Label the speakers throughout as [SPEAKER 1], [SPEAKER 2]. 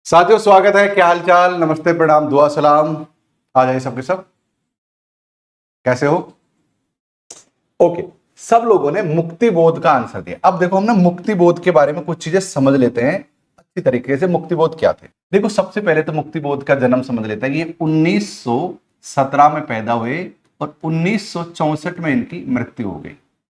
[SPEAKER 1] साथियों, स्वागत है। क्या हाल चाल, नमस्ते, प्रणाम, दुआ सलाम। आ जाइए सबके सब। कैसे हो? ओके। सब लोगों ने मुक्ति बोध का आंसर दिया। अब देखो, हम ना मुक्ति बोध के बारे में कुछ चीजें समझ लेते हैं अच्छी तरीके से। मुक्ति बोध क्या थे? देखो, सबसे पहले तो मुक्ति बोध का जन्म समझ लेते हैं। ये 1917 में पैदा हुए और 1964 में इनकी मृत्यु हो गई।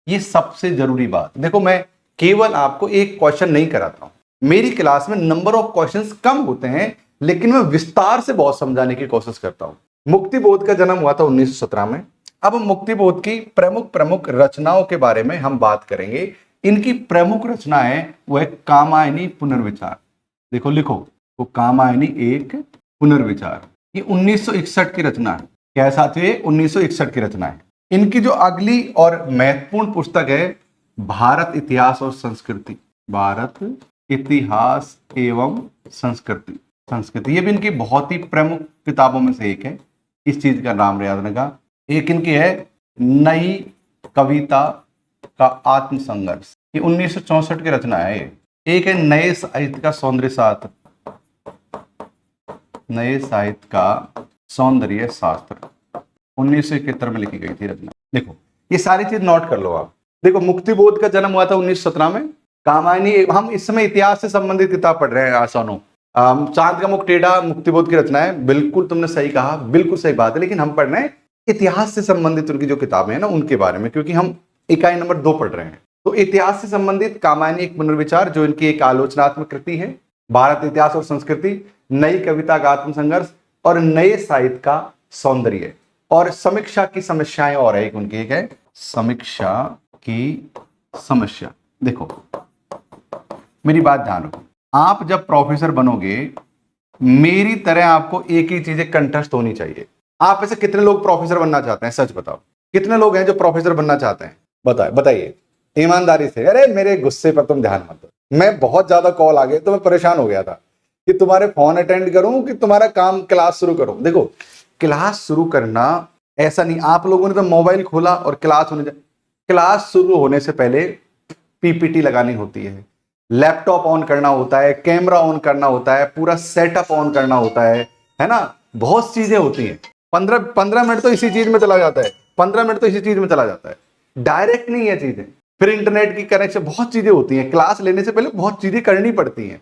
[SPEAKER 1] ये सबसे जरूरी बात। देखो, मैं केवल आपको एक क्वेश्चन नहीं कराता हूं। मेरी क्लास में नंबर ऑफ क्वेश्चंस कम होते हैं, लेकिन मैं विस्तार से बहुत समझाने की कोशिश करता हूं। मुक्ति बोध का जन्म हुआ था 1917 में। अब हम मुक्ति बोध की प्रमुख प्रमुख रचनाओं के बारे में हम बात करेंगे। इनकी प्रमुख रचना है वो है कामायनी पुनर्विचार। देखो, लिखो, वो कामायनी एक पुनर्विचार। ये 1961 की रचना है। क्या साथियों? ये 1961 की रचना है। इनकी जो अगली और महत्वपूर्ण पुस्तक है भारत इतिहास और संस्कृति। भारत इतिहास एवं संस्कृति। संस्कृति, ये भी इनकी बहुत ही प्रमुख किताबों में से एक है। इस चीज का नाम याद रखा। एक इनकी है नई कविता का आत्म संघर्ष। ये 1964 की रचना है। एक है नए साहित्य का सौंदर्य शास्त्र। नए साहित्य का सौंदर्य शास्त्र 1971 में लिखी गई थी रचना। देखो, ये सारी चीज नोट कर लो आप। देखो, मुक्ति बोध का जन्म हुआ था 1917 में। कामायनी, हम इस समय इतिहास से संबंधित किताब पढ़ रहे हैं। आसानो चांद का मुख टेढ़ा मुक्ति बोध की रचना है। बिल्कुल तुमने सही कहा, बिल्कुल सही बात है। लेकिन हम पढ़ रहे हैं इतिहास से संबंधित उनकी जो किताबें हैं ना, उनके बारे में, क्योंकि हम इकाई नंबर 2 पढ़ रहे हैं। तो इतिहास से संबंधित कामायनी एक पुनर्विचार, जो इनकी एक आलोचनात्मक कृति है। भारत इतिहास और संस्कृति, नई कविता का आत्मसंघर्ष और नए साहित्य का सौंदर्य और समीक्षा की समस्याएं। और एक उनकी एक है समीक्षा की समस्या। देखो, मेरी बात ध्यान रखो। आप जब प्रोफेसर बनोगे, मेरी तरह आपको एक ही चीजें कंठस्थ होनी चाहिए। आप ऐसे कितने लोग प्रोफेसर बनना चाहते हैं? सच बताओ, कितने लोग हैं जो प्रोफेसर बनना चाहते हैं? बताइए ईमानदारी से। अरे मेरे गुस्से पर तुम ध्यान मत दो। मैं बहुत ज्यादा कॉल आ गए तो मैं परेशान हो गया था कि तुम्हारे फोन अटेंड करूं कि तुम्हारा काम क्लास शुरू करूं। देखो, क्लास शुरू करना ऐसा नहीं, आप लोगों ने तो मोबाइल खोला और क्लास शुरू होने से पहले पीपीटी लगानी होती है, लैपटॉप ऑन करना होता है, कैमरा ऑन करना होता है, पूरा सेटअप ऑन करना होता है ना। बहुत चीजें होती हैं। 15 मिनट तो इसी चीज में चला जाता है। 15 मिनट तो इसी चीज में चला जाता है। डायरेक्ट नहीं है चीजें। फिर इंटरनेट की कनेक्शन, बहुत चीजें होती हैं। क्लास लेने से पहले बहुत चीजें करनी पड़ती हैं।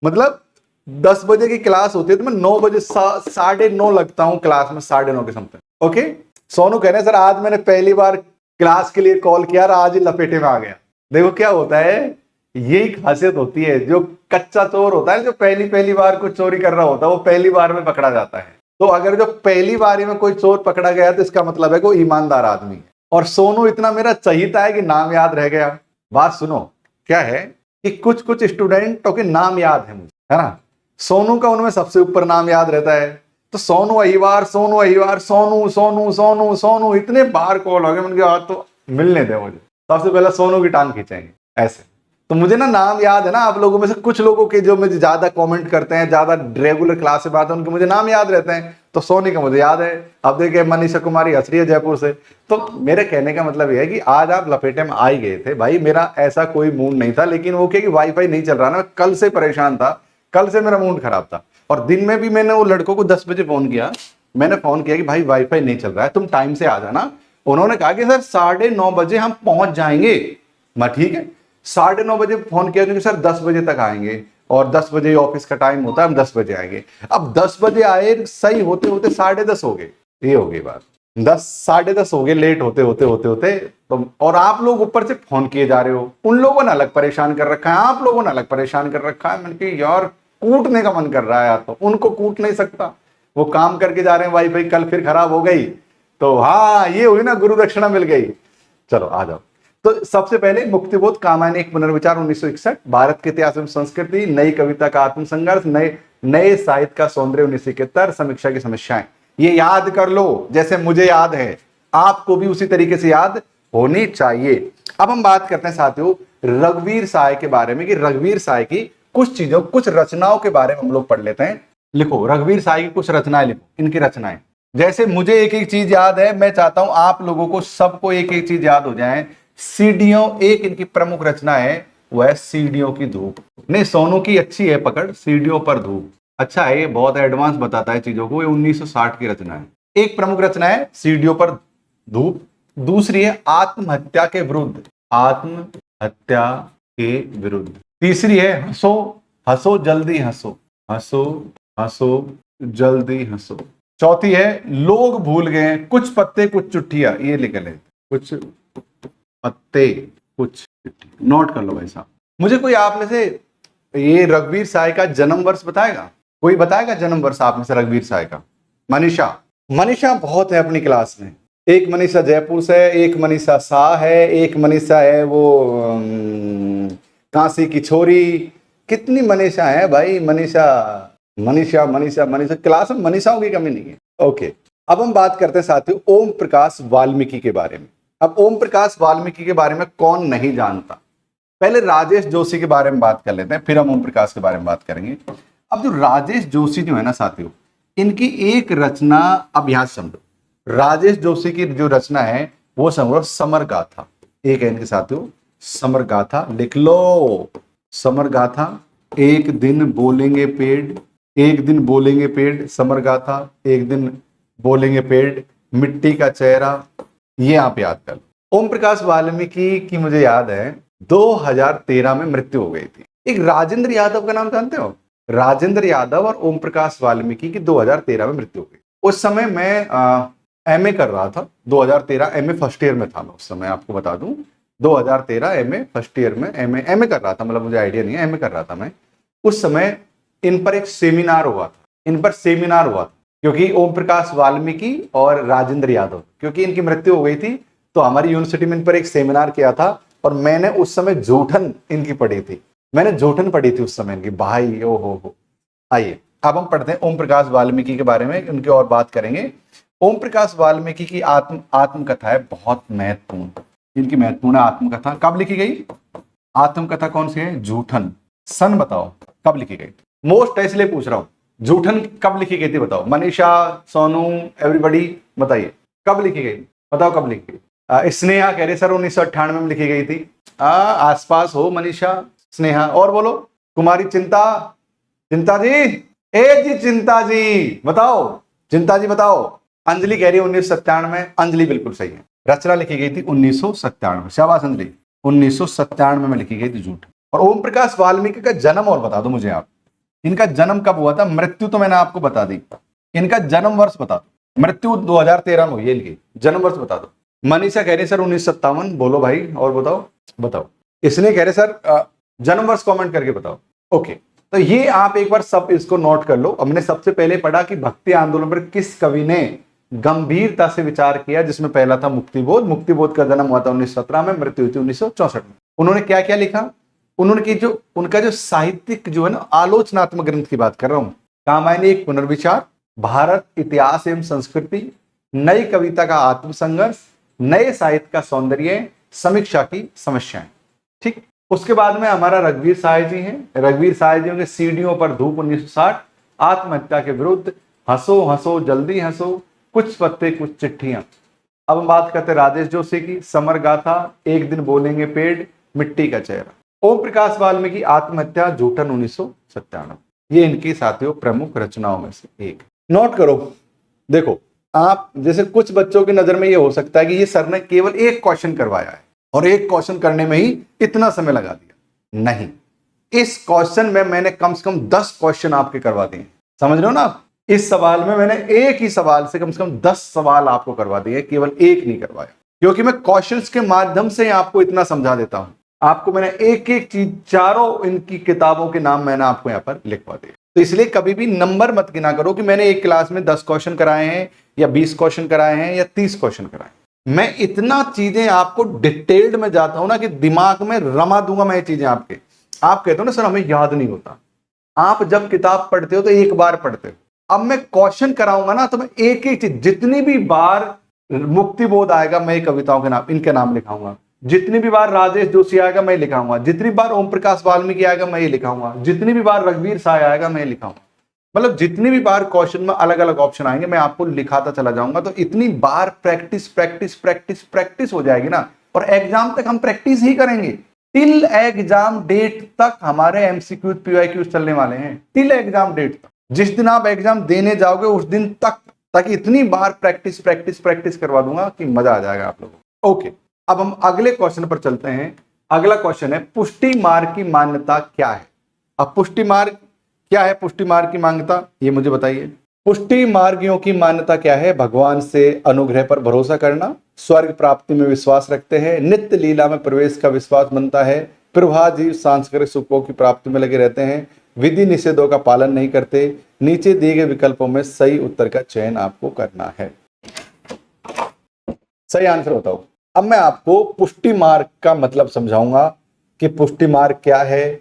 [SPEAKER 1] मतलब 10 बजे की क्लास होती है तो मैं 9 बजे 9:30 लगता हूं क्लास में, 9:30 के समथिंग। ओके। सोनू कह रहे हैं सर आज मैंने पहली बार क्लास के लिए कॉल किया और आज ही लपेटे में आ गया। देखो क्या होता है, यही खासियत होती है। जो कच्चा चोर होता है, जो पहली पहली बार कुछ चोरी कर रहा होता है, वो पहली बार में पकड़ा जाता है। तो अगर जो पहली बारी में कोई चोर पकड़ा गया तो इसका मतलब है कोई ईमानदार आदमी है। और सोनू इतना मेरा चहीता है कि नाम याद रह गया। बात सुनो, क्या है कि कुछ कुछ स्टूडेंटों के नाम याद है मुझे, है ना। सोनू का उनमें सबसे ऊपर नाम याद रहता है। तो सोनू अहिवार, सोनू अहिवार, सोनू सोनू सोनू सोनू, इतने बार कॉल हो गए। उनके बाद तो मिलने दे मुझे, सबसे पहले सोनू की टांग खींचेंगे ऐसे। तो मुझे ना नाम याद है ना। आप लोगों में से कुछ लोगों के जो मुझे ज्यादा कमेंट करते हैं, ज्यादा रेगुलर क्लास से बात है, उनके मुझे नाम याद रहते हैं। तो सोनी का मुझे याद है। अब देखिए मनीषा कुमारी हंस रही है जयपुर से। तो मेरे कहने का मतलब यह है कि आज आप लपेटे में आ ही गए थे भाई। मेरा ऐसा कोई मूड नहीं था, लेकिन वो क्या कि वाईफाई नहीं चल रहा ना। कल से परेशान था, कल से मेरा मूड खराब था। और दिन में भी मैंने वो लड़कों को 10 बजे फोन किया। मैंने फोन किया कि भाई वाईफाई नहीं चल रहा है, तुम टाइम से आ जाना। उन्होंने कहा कि सर 9:30 बजे हम पहुंच जाएंगे। मैं ठीक है। 9:30 बजे फोन किया कि सर 10 बजे तक आएंगे, और 10 बजे ऑफिस का टाइम होता है, हम 10 बजे आएंगे। अब 10 बजे आए, सही होते होते 10:30 हो गए। ये हो गई बात। 10 हो गए, लेट होते होते होते होते। तो और आप लोग ऊपर से फोन किए जा रहे हो। उन लोगों ने अलग परेशान कर रखा है, आप लोगों ने अलग परेशान कर रखा है। मैंने कहा यार कूटने का मन कर रहा है यार। तो उनको कूट नहीं सकता, वो काम करके जा रहे हैं। वाईफाई कल फिर खराब हो गई तो हाँ, ये हुई ना, गुरु दक्षिणा मिल गई। चलो आ जाओ। तो सबसे पहले मुक्तिबोध कामायनी एक पुनर्विचार 1961, भारत के इतिहास एवं संस्कृति, नई कविता का आत्मसंघर्ष, नए साहित्य का सौंदर्य 1971, समीक्षा की समस्याएं। ये याद कर लो जैसे मुझे याद है, आपको भी उसी तरीके से याद होनी चाहिए। अब हम बात करते हैं साथियों रघुवीर सहाय के बारे में, कि रघुवीर सहाय की कुछ चीजों, कुछ रचनाओं के बारे में हम लोग पढ़ लेते हैं। लिखो, रघुवीर सहाय की कुछ रचनाएं लिखो, इनकी रचनाएं। जैसे मुझे एक एक चीज याद है, मैं चाहता हूं आप लोगों को सबको एक एक चीज याद हो जाए। सीढ़ियों एक इनकी प्रमुख रचना है, वह सीढ़ियों की धूप। नहीं, सोनू की अच्छी है पकड़, सीढ़ियों पर धूप। अच्छा है, ये बहुत एडवांस बताता है चीजों को। ये 1960 की रचना है। एक प्रमुख रचना है सीढ़ियों पर धूप, दूसरी है आत्महत्या के विरुद्ध, आत्महत्या के विरुद्ध। तीसरी है हंसो हंसो जल्दी हंसो, हंसो हंसो जल्दी हंसो। चौथी है लोग भूल गए कुछ पत्ते कुछ चिट्ठियां, ये लिख ले, कुछ पत्ते कुछ चिट्ठी। नोट कर लो भाई साहब। मुझे कोई आप में से ये रघुवीर साय का जन्म वर्ष बताएगा? कोई बताएगा जन्म वर्ष आप में से रघुवीर साय का? मनीषा, मनीषा बहुत है अपनी क्लास में। एक मनीषा जयपुर से, एक मनीषा शाह है, एक मनीषा है वो काशी की छोरी। कितनी मनीषा है भाई? मनीषा मनीषा मनीषा मनीषा, क्लास में मनीषाओं की कमी नहीं है। ओके, अब हम बात करते हैं साथियों ओम प्रकाश वाल्मीकि के बारे में। अब ओम प्रकाश वाल्मीकि के बारे में कौन नहीं जानता? पहले राजेश जोशी के बारे में बात कर लेते हैं, फिर हम ओम प्रकाश के बारे में बात करेंगे। अब जो राजेश जोशी जो है ना साथियों, इनकी एक रचना अब यहां समझो। राजेश जोशी की जो रचना है वो समझो समर गाथा। एक है इनके साथियों समर गाथा, लिख लो समर गाथा। एक दिन बोलेंगे पेड़, एक दिन बोलेंगे पेड़, समर गाथा। एक दिन बोलेंगे पेड़, मिट्टी का चेहरा, ये आप याद कर लो। ओम प्रकाश वाल्मीकि की मुझे याद है 2013 में मृत्यु हो गई थी। एक राजेंद्र यादव का नाम जानते हो? राजेंद्र यादव और ओम प्रकाश वाल्मीकि की 2013 में मृत्यु हो गई। उस समय मैं एमए कर रहा था, 2013 एमए फर्स्ट ईयर में था मैं उस समय, आपको बता दूं 2013 एमए फर्स्ट ईयर में एमए कर रहा था, मतलब मुझे आइडिया नहीं है, एमए कर रहा था मैं उस समय। इन पर एक सेमिनार हुआ था, इन पर सेमिनार हुआ था, क्योंकि ओम प्रकाश वाल्मीकि और राजेंद्र यादव, क्योंकि इनकी मृत्यु हो गई थी तो हमारी यूनिवर्सिटी में इन पर एक सेमिनार किया था। और मैंने उस समय जूठन इनकी पढ़ी थी, मैंने जूठन पढ़ी थी उस समय इनकी, भाई ओ हो। आइए अब हम पढ़ते हैं ओम प्रकाश वाल्मीकि के बारे में, उनकी और बात करेंगे। ओम प्रकाश वाल्मीकि की आत्मकथा है बहुत महत्वपूर्ण, इनकी महत्वपूर्ण आत्मकथा। कब लिखी गई आत्मकथा? कौन सी है? जूठन। सन बताओ कब लिखी गई? मोस्ट है इसलिए पूछ रहा हूं, जूठन कब लिखी गई थी बताओ? मनीषा, सोनू, एवरीबॉडी बताइए कब लिखी गई, बताओ कब लिखी गई? स्नेहा कह रहे सर 1998 में लिखी गई थी। आसपास हो मनीषा, स्नेहा। और बोलो कुमारी चिंता, चिंता जी, ए जी चिंता जी बताओ, चिंता जी बताओ। अंजलि कह रही है 1997 में, अंजलि बिल्कुल सही है। रचना लिखी गई थी 1997, शाबाश अंजलि, 1997 में लिखी गई थी झूठ। और ओम प्रकाश वाल्मीकि का जन्म और बता दो मुझे आप, इनका जन्म कब हुआ था? मृत्यु तो मैंने आपको बता दी, इनका जन्म वर्ष बता दो। मृत्यु 2013 में हुई है इनकी, जन्म वर्ष बता दो। मनीषा कह रही सर 1957, बोलो भाई और बताओ बताओ। इसने कह रहे सर जन्म वर्ष कमेंट करके बताओ। ओके, तो ये आप एक बार सब इसको नोट कर लो। हमने सबसे पहले पढ़ा कि भक्ति आंदोलन पर किस कवि ने गंभीरता से विचार किया, जिसमें पहला था मुक्तिबोध। मुक्तिबोध का जन्म हुआ था 1917 में, मृत्यु हुई थी 1964 में। उन्होंने क्या क्या लिखा? उन्होंने की जो उनका जो साहित्यिक जो है ना आलोचनात्मक ग्रंथ की बात कर रहा हूं, कामायनी एक पुनर्विचार, भारत इतिहास एवं संस्कृति, नई कविता का आत्मसंघर्ष, नए साहित्य का सौंदर्य, समीक्षा की समस्याएं। ठीक, उसके बाद में हमारा रघुवीर साय जी हैं। रघुवीर साय जी के सीढ़ियों पर धूप 1960, आत्महत्या के विरुद्ध, हंसो हंसो जल्दी हंसो, कुछ पत्ते कुछ चिट्ठियां। अब हम बात करते हैं राजेश जोशी की, समर गाथा, एक दिन बोलेंगे पेड़, मिट्टी का चेहरा। ओम प्रकाश वाल्मीकि आत्महत्या, जूठन 1997, ये इनकी साथियों प्रमुख रचनाओं में से एक। नोट करो, देखो आप जैसे कुछ बच्चों की नजर में ये हो सकता है कि ये सर ने केवल एक क्वेश्चन करवाया है और एक क्वेश्चन करने में ही इतना समय लगा दिया। नहीं, इस क्वेश्चन में मैंने कम से कम 10 क्वेश्चन आपके करवा दिए, समझ रहे हो ना आप? इस सवाल में मैंने एक ही सवाल से कम 10 सवाल आपको करवा दिए, केवल एक नहीं करवाया, क्योंकि मैं क्वेश्चंस के माध्यम से आपको इतना समझा देता हूं। आपको मैंने एक एक चीज, चारों इनकी किताबों के नाम मैंने आपको यहां पर लिखवा दिए। तो इसलिए कभी भी नंबर मत गिना करो कि मैंने एक क्लास में 10 क्वेश्चन कराए हैं या 20 क्वेश्चन कराए हैं या 30 क्वेश्चन कराए। मैं इतना चीजें आपको डिटेल्ड में जाता हूं ना कि दिमाग में रमा दूंगा मैं ये चीजें आपके। आप कहते हो ना सर हमें याद नहीं होता, आप जब किताब पढ़ते हो तो एक बार पढ़ते हो। अब मैं क्वेश्चन कराऊंगा ना तो मैं एक एक चीज, जितनी भी बार मुक्तिबोध आएगा मैं कविताओं के नाम, इनके नाम लिखाऊंगा। जितनी भी बार राजेश जोशी आएगा मैं लिखाऊंगा, जितनी बार ओम प्रकाश वाल्मीकि आएगा मैं ये लिखाऊंगा, जितनी भी बार रघुवीर साय आएगा मैं लिखाऊंगा। मतलब जितनी भी बार क्वेश्चन में अलग अलग ऑप्शन आएंगे मैं आपको लिखाता चला जाऊंगा। तो इतनी बार प्रैक्टिस प्रैक्टिस प्रैक्टिस प्रैक्टिस हो जाएगी ना, और एग्जाम तक हम प्रैक्टिस ही करेंगे। टिल एग्जाम डेट तक हमारे एमसीक्यू पीवाईक्यू चलने वाले हैं, टिल एग्जाम डेट तक। जिस दिन आप एग्जाम देने जाओगे उस दिन तक, ताकि इतनी बार प्रैक्टिस प्रैक्टिस प्रैक्टिस करवा दूंगा कि मजा आ जाएगा आप लोगों को। ओके, अब हम अगले क्वेश्चन पर चलते हैं। अगला क्वेश्चन है पुष्टि मार्ग की मान्यता क्या है। अब पुष्टि मार्ग क्या है, पुष्टि मार्ग की मान्यता ये मुझे बताइए। पुष्टि मार्गियों की मान्यता क्या है? भगवान से अनुग्रह पर भरोसा करना, स्वर्ग प्राप्ति में विश्वास रखते हैं, नित्य लीला में प्रवेश का विश्वास बनता है, प्रभा जीव सांस्कृतिक सुखों की प्राप्ति में लगे रहते हैं, विधि निषेधों का पालन नहीं करते। नीचे दिए गए विकल्पों में सही उत्तर का चयन आपको करना है। सही आंसर बताओ। अब मैं आपको पुष्टि मार्ग का मतलब समझाऊंगा कि पुष्टि मार्ग क्या है,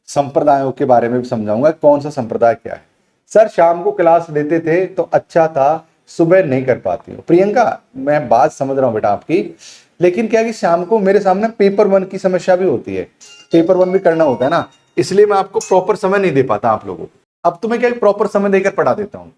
[SPEAKER 1] संप्रदायों के बारे में भी समझाऊंगा कौन सा संप्रदाय क्या है। सर शाम को क्लास लेते थे तो अच्छा था, सुबह नहीं कर पाती हूँ। प्रियंका मैं बात समझ रहा हूँ बेटा आपकी, लेकिन क्या कि शाम को मेरे सामने पेपर 1 की समस्या भी होती है, पेपर 1 भी करना होता है ना, इसलिए मैं आपको प्रॉपर समय नहीं दे पाता आप लोगों को। अब तो मैं क्या प्रॉपर समय देकर पढ़ा देता हूँ।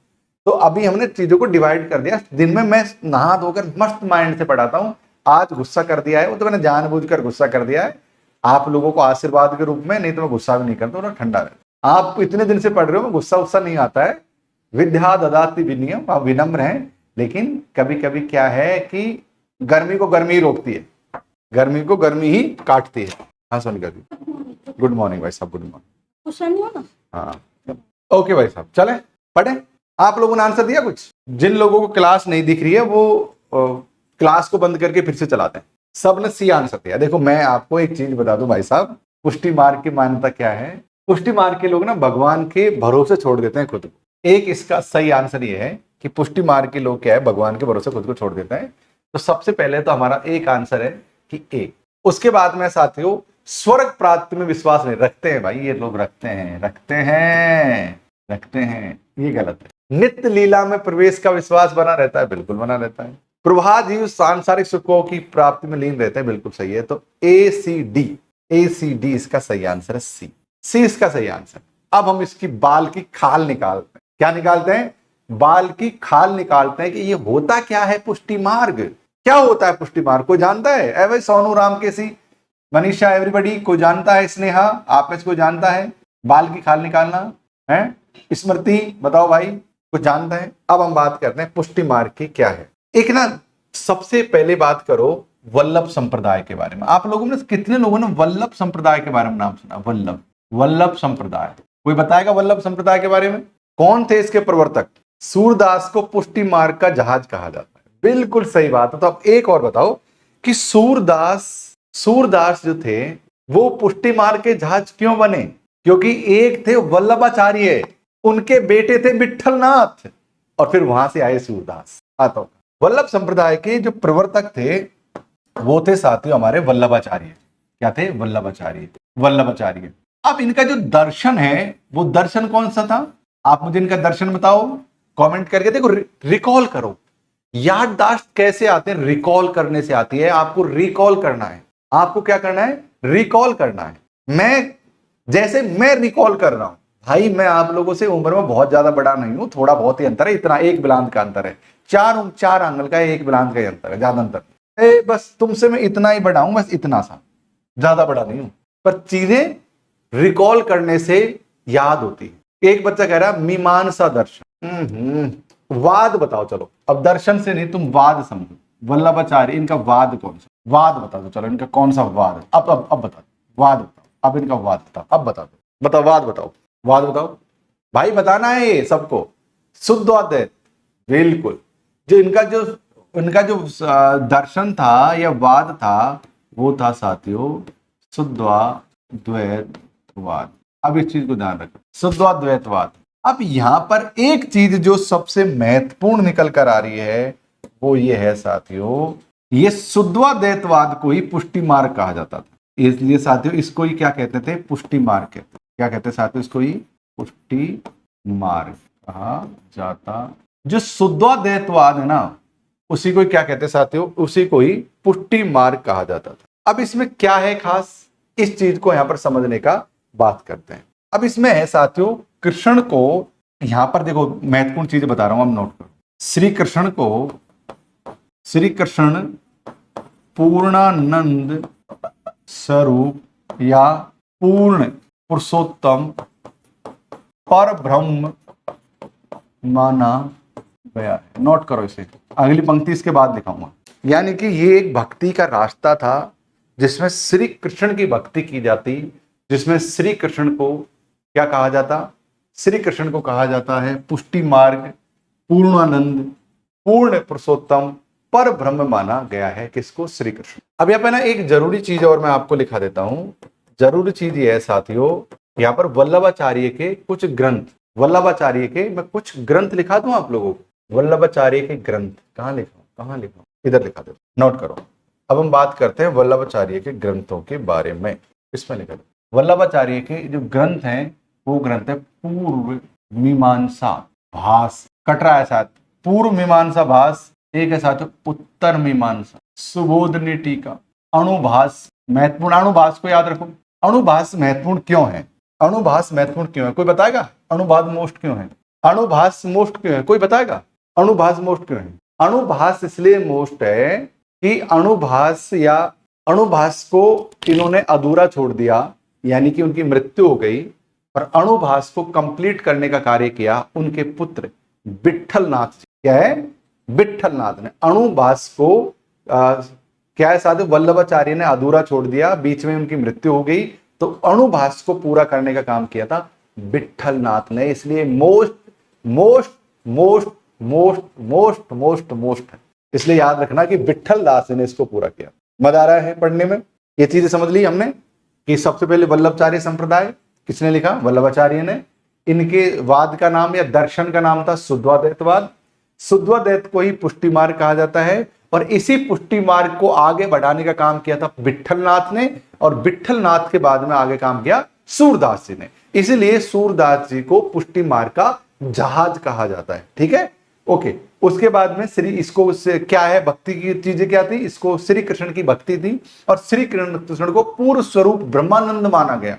[SPEAKER 1] तो अभी हमने चीजों को डिवाइड कर दिया। दिन में मैं नहा धोकर मस्त माइंड से पढ़ाता हूँ। आज गुस्सा कर दिया है वो तो मैंने जानबूझकर गुस्सा कर दिया है आप लोगों को आशीर्वाद के रूप में, नहीं तो मैं गुस्सा भी नहीं करता, थोड़ा ठंडा रहता। आप इतने दिन से पढ़ रहे हो, गुस्सा उस्सा नहीं आता है। विद्या ददाति विनयम, आप विनम्र हैं, लेकिन कभी कभी क्या है कि गर्मी को गर्मी ही रोकती है, गर्मी को गर्मी ही काटती है। हाँ सोनिका जी गुड मॉर्निंग भाई साहब, गुड मॉर्निंग। हाँ ओके भाई साहब चले पढ़े। आप लोगों ने आंसर दिया कुछ? जिन लोगों को क्लास नहीं दिख रही है वो क्लास को बंद करके फिर से चलाते हैं। सब ने सी आंसर दिया। देखो मैं आपको एक चीज बता दूं भाई साहब, पुष्टि मार्ग की मान्यता क्या है। पुष्टि मार्ग के लोग ना भगवान के भरोसे छोड़ देते हैं खुद को। एक इसका सही आंसर ये है कि पुष्टि मार्ग के लोग क्या है, भगवान के भरोसे खुद को छोड़ देते हैं। तो सबसे पहले तो हमारा एक आंसर है कि ए। उसके बाद में साथियों स्वर्ग प्राप्ति में विश्वास नहीं रखते हैं। भाई ये लोग रखते हैं, ये गलत है। नित्य लीला में प्रवेश का विश्वास बना रहता है, बिल्कुल बना रहता है। प्रभा जीव सांसारिक सुखों की प्राप्ति में लीन रहते हैं, बिल्कुल सही है। तो ACD इसका सही आंसर है। सी इसका सही आंसर। अब हम इसकी बाल की खाल निकालते हैं। क्या निकालते हैं? बाल की खाल निकालते हैं कि ये होता क्या है पुष्टि मार्ग। क्या होता है पुष्टि मार्ग? कोई जानता है? ए भाई सोनू, राम, केसी, मनीषा, एवरीबॉडी कोई जानता है? स्नेहा आप में से कोई जानता है बाल की खाल निकालना है? स्मृति बताओ भाई, कुछ जानता है? अब हम बात करते हैं पुष्टि मार्ग की क्या है। एक ना सबसे पहले बात करो वल्लभ संप्रदाय के बारे में। आप लोगों ने कितने लोगों ने वल्लभ संप्रदाय के बारे में नाम सुना? वल्लभ संप्रदाय कोई बताएगा? वल्लभ संप्रदाय के बारे में कौन थे इसके प्रवर्तक? सूरदास को पुष्टि मार्ग का जहाज कहा जाता है, बिल्कुल सही बात है। तो अब एक और बताओ कि सूरदास जो थे वो पुष्टि मार्ग के जहाज क्यों बने? क्योंकि एक थे वल्लभाचार्य, उनके बेटे थे विठलनाथ, और फिर वहां से आए सूरदास। आता हूं, वल्लभ संप्रदाय के जो प्रवर्तक थे वो थे साथियों हमारे वल्लभाचार्य। क्या थे? वल्लभाचार्य। अब इनका जो दर्शन है वो दर्शन कौन सा था? आप मुझे इनका दर्शन बताओ कमेंट करके। देखो रिकॉल करो, याददाश्त कैसे आते हैं? रिकॉल करने से आती है। आपको रिकॉल करना है। आपको क्या करना है? रिकॉल करना है। मैं रिकॉल कर रहा हूं भाई, मैं आप लोगों से उम्र में बहुत ज्यादा बड़ा नहीं हूं, थोड़ा बहुत ही अंतर है, इतना एक बिलांत का अंतर है, चार आंगल का एक बिलांत का ही अंतर है, ज्यादा अंतर बस तुमसे मैं इतना ही बड़ा हूं, बस इतना सा, ज्यादा बड़ा नहीं हूं। पर चीजें रिकॉल करने से याद होती है। एक बच्चा कह रहा है मीमांसा दर्शन। वाद बताओ। चलो अब दर्शन से नहीं, तुम वाद समझो। वल्लभाचार्य इनका वाद कौन सा? वाद बता दो। चलो इनका कौन सा वाद है? अब बता दो वाद बताओ। अब इनका वाद बताओ, अब बता दो, बताओ वाद बताओ, वाद बताओ भाई, बताना है ये सबको। शुद्ध अद्वैत, बिल्कुल। जो इनका जो दर्शन था या वाद था वो था साथियों शुद्धाद्वैतवाद। अब इस चीज को ध्यान रखो, शुद्धाद्वैतवाद। अब यहां पर एक चीज जो सबसे महत्वपूर्ण निकल कर आ रही है वो ये है साथियों, ये शुद्धाद्वैतवाद को ही पुष्टि मार्ग कहा जाता था। इसलिए साथियों इसको ही क्या कहते थे? पुष्टि मार्ग कहते। क्या कहते साथियों? इसको ही पुष्टि मार्ग कहा जाता। जो शुद्धाद्वैतवाद है ना उसी को क्या कहते साथियों? उसी को ही पुष्टि मार्ग कहा जाता था। अब इसमें क्या है खास, इस चीज को यहां पर समझने का बात करते हैं। अब इसमें है साथियों कृष्ण को, यहां पर देखो महत्वपूर्ण चीज बता रहा हूं, हम नोट करो। श्री कृष्ण पूर्णानंद स्वरूप या पूर्ण पुरुषोत्तम पर ब्रह्म माना गया है। नोट करो इसे, अगली पंक्ति इसके बाद दिखाऊंगा। यानी कि ये एक भक्ति का रास्ता था जिसमें श्री कृष्ण की भक्ति की जाती, जिसमें श्री कृष्ण को क्या कहा जाता, श्री कृष्ण को कहा जाता है पुष्टि मार्ग, पूर्णानंद, पूर्ण पुरुषोत्तम, पर ब्रह्म माना गया है। किसको? श्री कृष्ण। अब यहाँ पे ना एक जरूरी चीज और मैं आपको लिखा देता हूं। जरूरी चीज ये है साथियों, यहाँ पर वल्लभाचार्य के कुछ ग्रंथ, वल्लभाचार्य के मैं कुछ ग्रंथ लिखा दूं आप लोगों को। वल्लभाचार्य के ग्रंथ कहाँ लिखा, इधर लिखा दो, नोट करो। अब हम बात करते हैं वल्लभाचार्य के ग्रंथों के बारे में। इसमें लिखा दो, वल्लभाचार्य के जो ग्रंथ हैं वो ग्रंथ है पूर्व मीमांसा भास, कट रहा है साथ, पूर्व मीमांसा भास, एक है साथ उत्तर मीमांसा, सुबोधनी टीका, अणुभास। महत्वपूर्ण, अणुभास को याद रखो। अणुभास महत्वपूर्ण क्यों है? अणुभास महत्वपूर्ण क्यों है? कोई बताएगा? अणुभास मोस्ट क्यों है? अणुभास मोस्ट क्यों है? कोई बताएगा? अणुभास मोस्ट क्यों है? अणुभास इसलिए मोस्ट है कि अणुभास या अणुभास को इन्होंने अधूरा छोड़ दिया, यानी कि उनकी मृत्यु हो गई, पर अणुभास को कंप्लीट करने का कार्य किया उनके पुत्र विट्ठलनाथ जी। क्या है? विट्ठलनाथ ने अणुभास को क्या है साधु, वल्लभाचार्य ने अधूरा छोड़ दिया, बीच में उनकी मृत्यु हो गई, तो अणुभास को पूरा करने का काम किया था विट्ठलनाथ ने। इसलिए most most most most most most most है। इसलिए याद रखना कि विट्ठलदास ने इसको पूरा किया। मजा आ रहा है पढ़ने में? ये चीजें समझ ली हमने कि सबसे पहले वल्लभाचार्य संप्रदाय किसने लिखा? वल्लभाचार्य ने। इनके वाद का नाम या दर्शन का नाम था शुद्धाद्वैतवाद। शुद्धाद्वैत को ही पुष्टि मार्ग कहा जाता है, और इसी पुष्टि मार्ग को आगे बढ़ाने का काम किया था विट्ठलनाथ ने, और विट्ठलनाथ के बाद में आगे काम किया सूरदास जी ने। इसलिए सूरदास जी को पुष्टि मार्ग का जहाज कहा जाता है। ठीक है, ओके। उसके बाद में श्री, इसको क्या है, भक्ति की चीजें क्या थी? इसको श्री कृष्ण की भक्ति थी, और श्री कृष्ण को पूर्ण स्वरूप ब्रह्मानंद माना गया।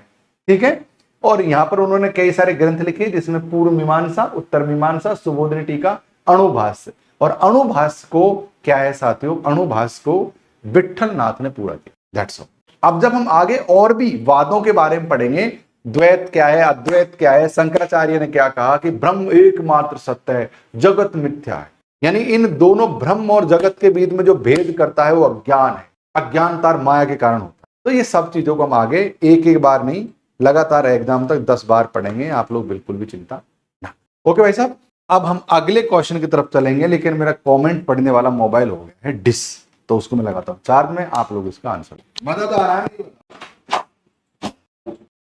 [SPEAKER 1] ठीक है, और यहां पर उन्होंने कई सारे ग्रंथ लिखे, जिसमें पूर्व मीमांसा, उत्तर मीमांसा, सुबोधनी टीका, अणुभास। और अणुभास को क्या है साथियों, अणुभास को विट्ठलनाथ ने पूरा किया। That's all. अब जब हम आगे और भी वादों के बारे में पढ़ेंगे, द्वैत क्या है, अद्वैत क्या है, शंकराचार्य ने क्या कहा कि ब्रह्म एकमात्र सत्य है, जगत मिथ्या है, यानी इन दोनों ब्रह्म और जगत के बीच में जो भेद करता है वो अज्ञान है, अज्ञानता माया के कारण होता है। तो ये सब चीजों को हम आगे एक एक बार नहीं, लगातार एग्जाम तक 10 बार पढ़ेंगे, आप लोग बिल्कुल भी चिंता ना। ओके भाई साहब, अब हम अगले क्वेश्चन की तरफ चलेंगे, लेकिन मेरा कमेंट पढ़ने वाला मोबाइल हो गया है डिस, तो उसको मैं लगाता हूँ चार्ज में, आप लोग इसका आंसर। मदद आ रहा है?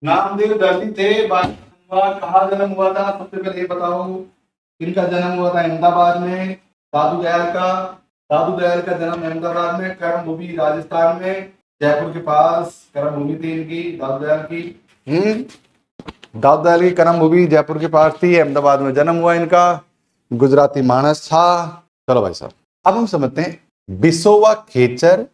[SPEAKER 1] नामदेव दलित थे, कहाँ जन्म हुआ था? सबसे पहले ये बताओ, इनका जन्म हुआ था अहमदाबाद में। दादू दयाल का जन्म अहमदाबाद में, कर्म भूमि राजस्थान में, जयपुर के पास कर्म भूमि थी इनकी, दादू दयाल की। दादू दयाल की कर्म भूमि जयपुर के पास थी, अहमदाबाद में जन्म हुआ इनका, गुजराती मानस था। चलो भाई साहब, अब हम समझते हैं बिसोवा खेचर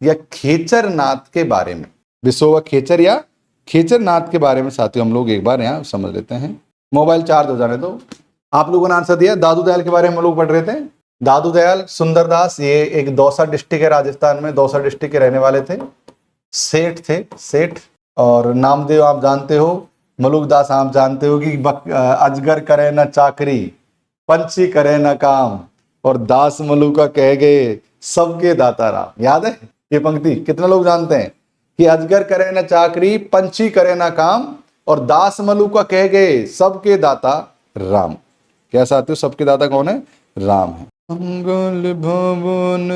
[SPEAKER 1] या खेचरनाथ के बारे में। बिसोवा खेचर या खेचरनाथ के बारे में साथियों हम लोग एक बार यहाँ समझ लेते हैं। मोबाइल चार्ज हो जाने दो। आप लोगों ने आंसर दिया, दादू दयाल के बारे में हम लोग पढ़ रहे थे। दादू दयाल सुंदरदास, ये एक दौसा डिस्ट्रिक्ट है राजस्थान में, दौसा डिस्ट्रिक्ट के रहने वाले थे, सेठ थे, सेठ। और नामदेव आप जानते हो, मलुकदास आप जानते हो कि अजगर करे न चाकरी, पंछी करे न काम, और दास मलुका कह गए सबके दाता राम। याद है ये पंक्ति? कितने लोग जानते हैं कि अजगर करे न चाकरी, पंछी करे न काम, और दास मलुका कह गए सबके दाता राम। क्या साथियों, सबके दाता कौन है? राम है। मंगल भवन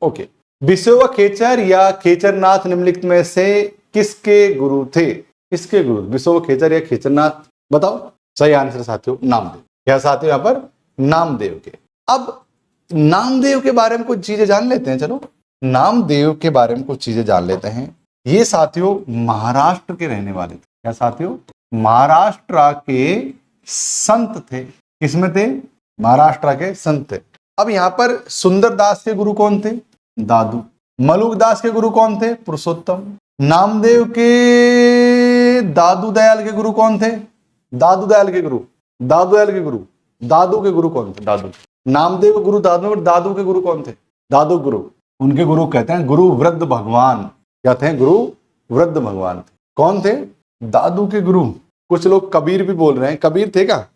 [SPEAKER 1] ओके। बिसोवा खेचर या खेचरनाथ निम्नलिखित में से किसके गुरु थे? किसके गुरु? बिसोवा खेचर या खेचरनाथ, बताओ। सही आंसर साथियों नामदेव। क्या साथियों यहाँ पर? नामदेव के। अब नामदेव के बारे में कुछ चीजें जान लेते हैं। चलो नामदेव के बारे में कुछ चीजें जान लेते हैं। ये साथियों महाराष्ट्र के रहने वाले थे। क्या साथियों? महाराष्ट्र के संत थे। किसमें थे? महाराष्ट्र के संत थे। अब यहाँ पर सुंदरदास के गुरु कौन थे? दादू। मलुकदास के गुरु कौन थे? पुरुषोत्तम। नामदेव के दादू दयाल के गुरु कौन थे? दादू दयाल के गुरु, दादू दयाल के गुरु, दादू के गुरु कौन थे? दादू। नामदेव के गुरु दादू, और दादू के गुरु कौन थे? दादू गुरु। उनके गुरु कहते हैं गुरु वृद्ध भगवान। क्या थे? गुरु वृद्ध भगवान थे। कौन थे? दादू के गुरु। कुछ लोग कबीर भी बोल रहे हैं, कबीर थे क्या?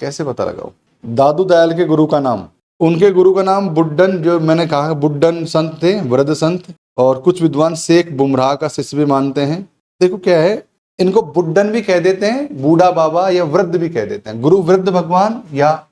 [SPEAKER 1] कैसे पता लगाओ? दादू दयाल के गुरु का नाम, उनके गुरु का नाम बुड्ढन, जो मैंने कहा बुड्ढन संत थे, वृद्ध संत। और कुछ विद्वान शेख बुमराह का शिष्य भी मानते हैं। देखो क्या है, इनको बुड्ढन भी कह देते हैं, बूढ़ा बाबा, या वृद्ध भी कह देते हैं। गुरु वृद्ध भगवान या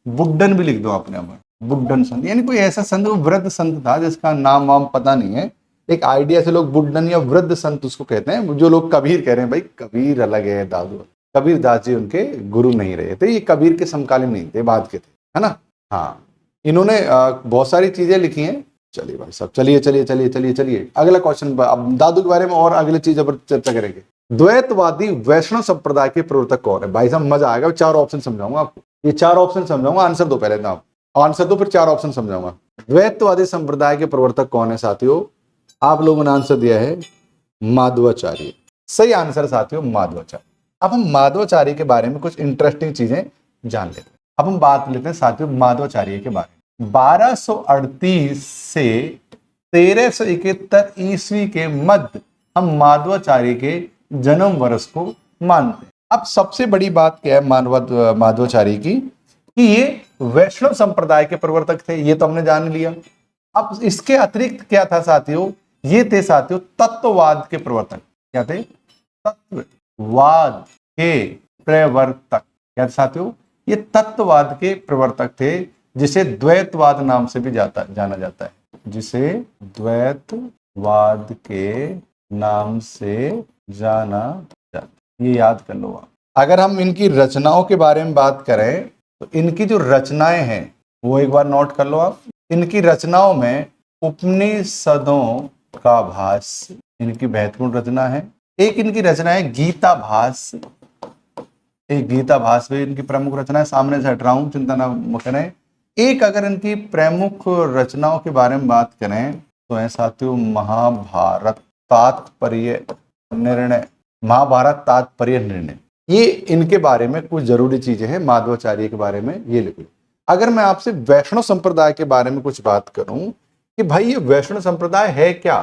[SPEAKER 1] बुड्ढन भी लिख दो आपने अमर, बुड्ढन संत। यानी कोई ऐसा संत, वो वृद्ध संत था जिसका नाम वाम पता नहीं है, एक आइडिया से लोग बुड्ढन या वृद्ध संत उसको कहते हैं। जो लोग कबीर कह रहे हैं, भाई कबीर अलग है, दादू, कबीर दास जी उनके गुरु नहीं रहे थे, ये कबीर के समकालीन नहीं थे, बाद के थे, है ना। हाँ, इन्होंने बहुत सारी चीजें लिखी हैं। चलिए भाई साहब, चलिए चलिए चलिए चलिए चलिए अगला क्वेश्चन। अब दादू के बारे में और अगली चीज पर चर्चा करेंगे। द्वैतवादी वैष्णव संप्रदाय के प्रवर्तक कौन है? भाई साहब मजा आएगा, 4 ऑप्शन समझाऊंगा आपको। ये 4 ऑप्शन समझाऊंगा, आंसर दो पहले। आप आंसर दो, फिर 4 ऑप्शन समझाऊंगा। द्वैतवादी संप्रदाय के प्रवर्तक कौन है साथियों? आप लोगों ने आंसर दिया है माधवाचार्य। सही आंसर साथियों, माधवाचार्य। अब हम माधवाचार्य के बारे में कुछ इंटरेस्टिंग चीजें जान लेते हैं। अब हम बात लेते हैं साथियों माधवाचार्य के बारे में। 1238 से 1371 ईस्वी के मध्य हम माधवाचार्य के जन्म वर्ष को मानते हैं। अब सबसे बड़ी बात क्या है माधवाचार्य की, कि ये वैष्णव संप्रदाय के प्रवर्तक थे, ये तो हमने जान लिया। अब इसके अतिरिक्त क्या था साथियों? ये थे साथियों तत्ववाद के प्रवर्तक। क्या थे? तत्ववाद के प्रवर्तक। क्या साथियों? ये तत्ववाद के प्रवर्तक थे, जिसे द्वैतवाद नाम से भी जाना जाता है, जिसे द्वैतवाद के नाम से जाना जाता है। ये याद कर लो आप। अगर हम इनकी रचनाओं के बारे में बात करें तो इनकी जो रचनाएं हैं वो एक बार नोट कर लो आप। इनकी रचनाओं में उपनिषदों का भाष्य इनकी महत्वपूर्ण रचना है। एक इनकी रचना है गीता भाष्य, एक गीता भाष्य भी इनकी प्रमुख रचना है। सामने से हट रहा हूं, चिंता ना करें। एक अगर इनकी प्रमुख रचनाओं के बारे में बात करें तो है साथियों महाभारत तात्पर्य निर्णय। महाभारत तात्पर्य निर्णय, ये इनके बारे में कुछ जरूरी चीजें हैं माधवाचार्य के बारे में, ये लिखो। अगर मैं आपसे वैष्णव संप्रदाय के बारे में कुछ बात करूं कि भाई ये वैष्णव संप्रदाय है क्या,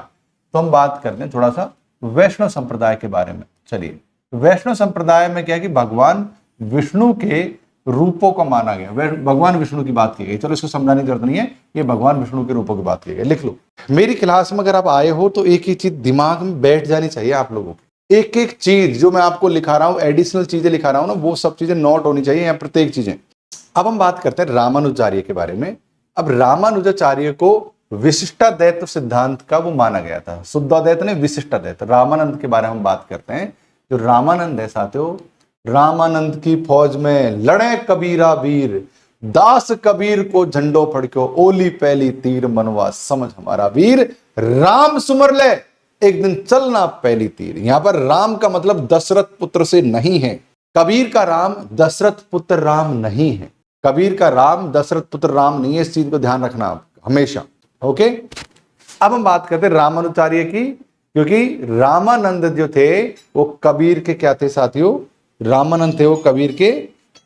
[SPEAKER 1] तो हम बात करते हैं थोड़ा सा वैष्णव संप्रदाय के बारे में। चलिए, वैष्णव संप्रदाय में क्या है कि भगवान विष्णु के रूपों को माना गया। भगवान विष्णु की बात की गई। चलो इसको समझाने की जरूरत नहीं है, ये भगवान विष्णु के रूपों की बात की गई। लिख लो। मेरी क्लास में अगर आप आए हो तो एक ही चीज दिमाग में बैठ जानी चाहिए आप लोगों की। एक एक चीज जो मैं आपको लिखा रहा हूं, एडिशनल चीजें लिखा रहा हूं ना, वो सब चीजें नोट होनी चाहिए यहाँ, प्रत्येक चीजें। अब हम बात करते हैं रामानुजाचार्य के बारे में। अब रामानुजाचार्य को विशिष्टाद्वैत सिद्धांत का वो माना गया था। शुद्धाद्वैत ने विशिष्टाद्वैत। रामानंद के बारे में हम बात करते हैं। जो रामानंद है साथियों, रामानंद की फौज में लड़े कबीरा वीर, दास कबीर को झंडो फड़क्यो, ओली पहली तीर मनवा समझ हमारा वीर, राम सुमर ले एक दिन चलना पहली तीर। यहां पर राम का मतलब दशरथ पुत्र से नहीं है। कबीर का राम दशरथ पुत्र राम नहीं है। कबीर का राम दशरथ पुत्र राम नहीं है, इस चीज को ध्यान रखना आप हमेशा। ओके, अब हम बात करते हैं रामानुजाचार्य की, क्योंकि रामानंद जो थे वो कबीर के क्या थे साथियों? रामानंद थे वो कबीर के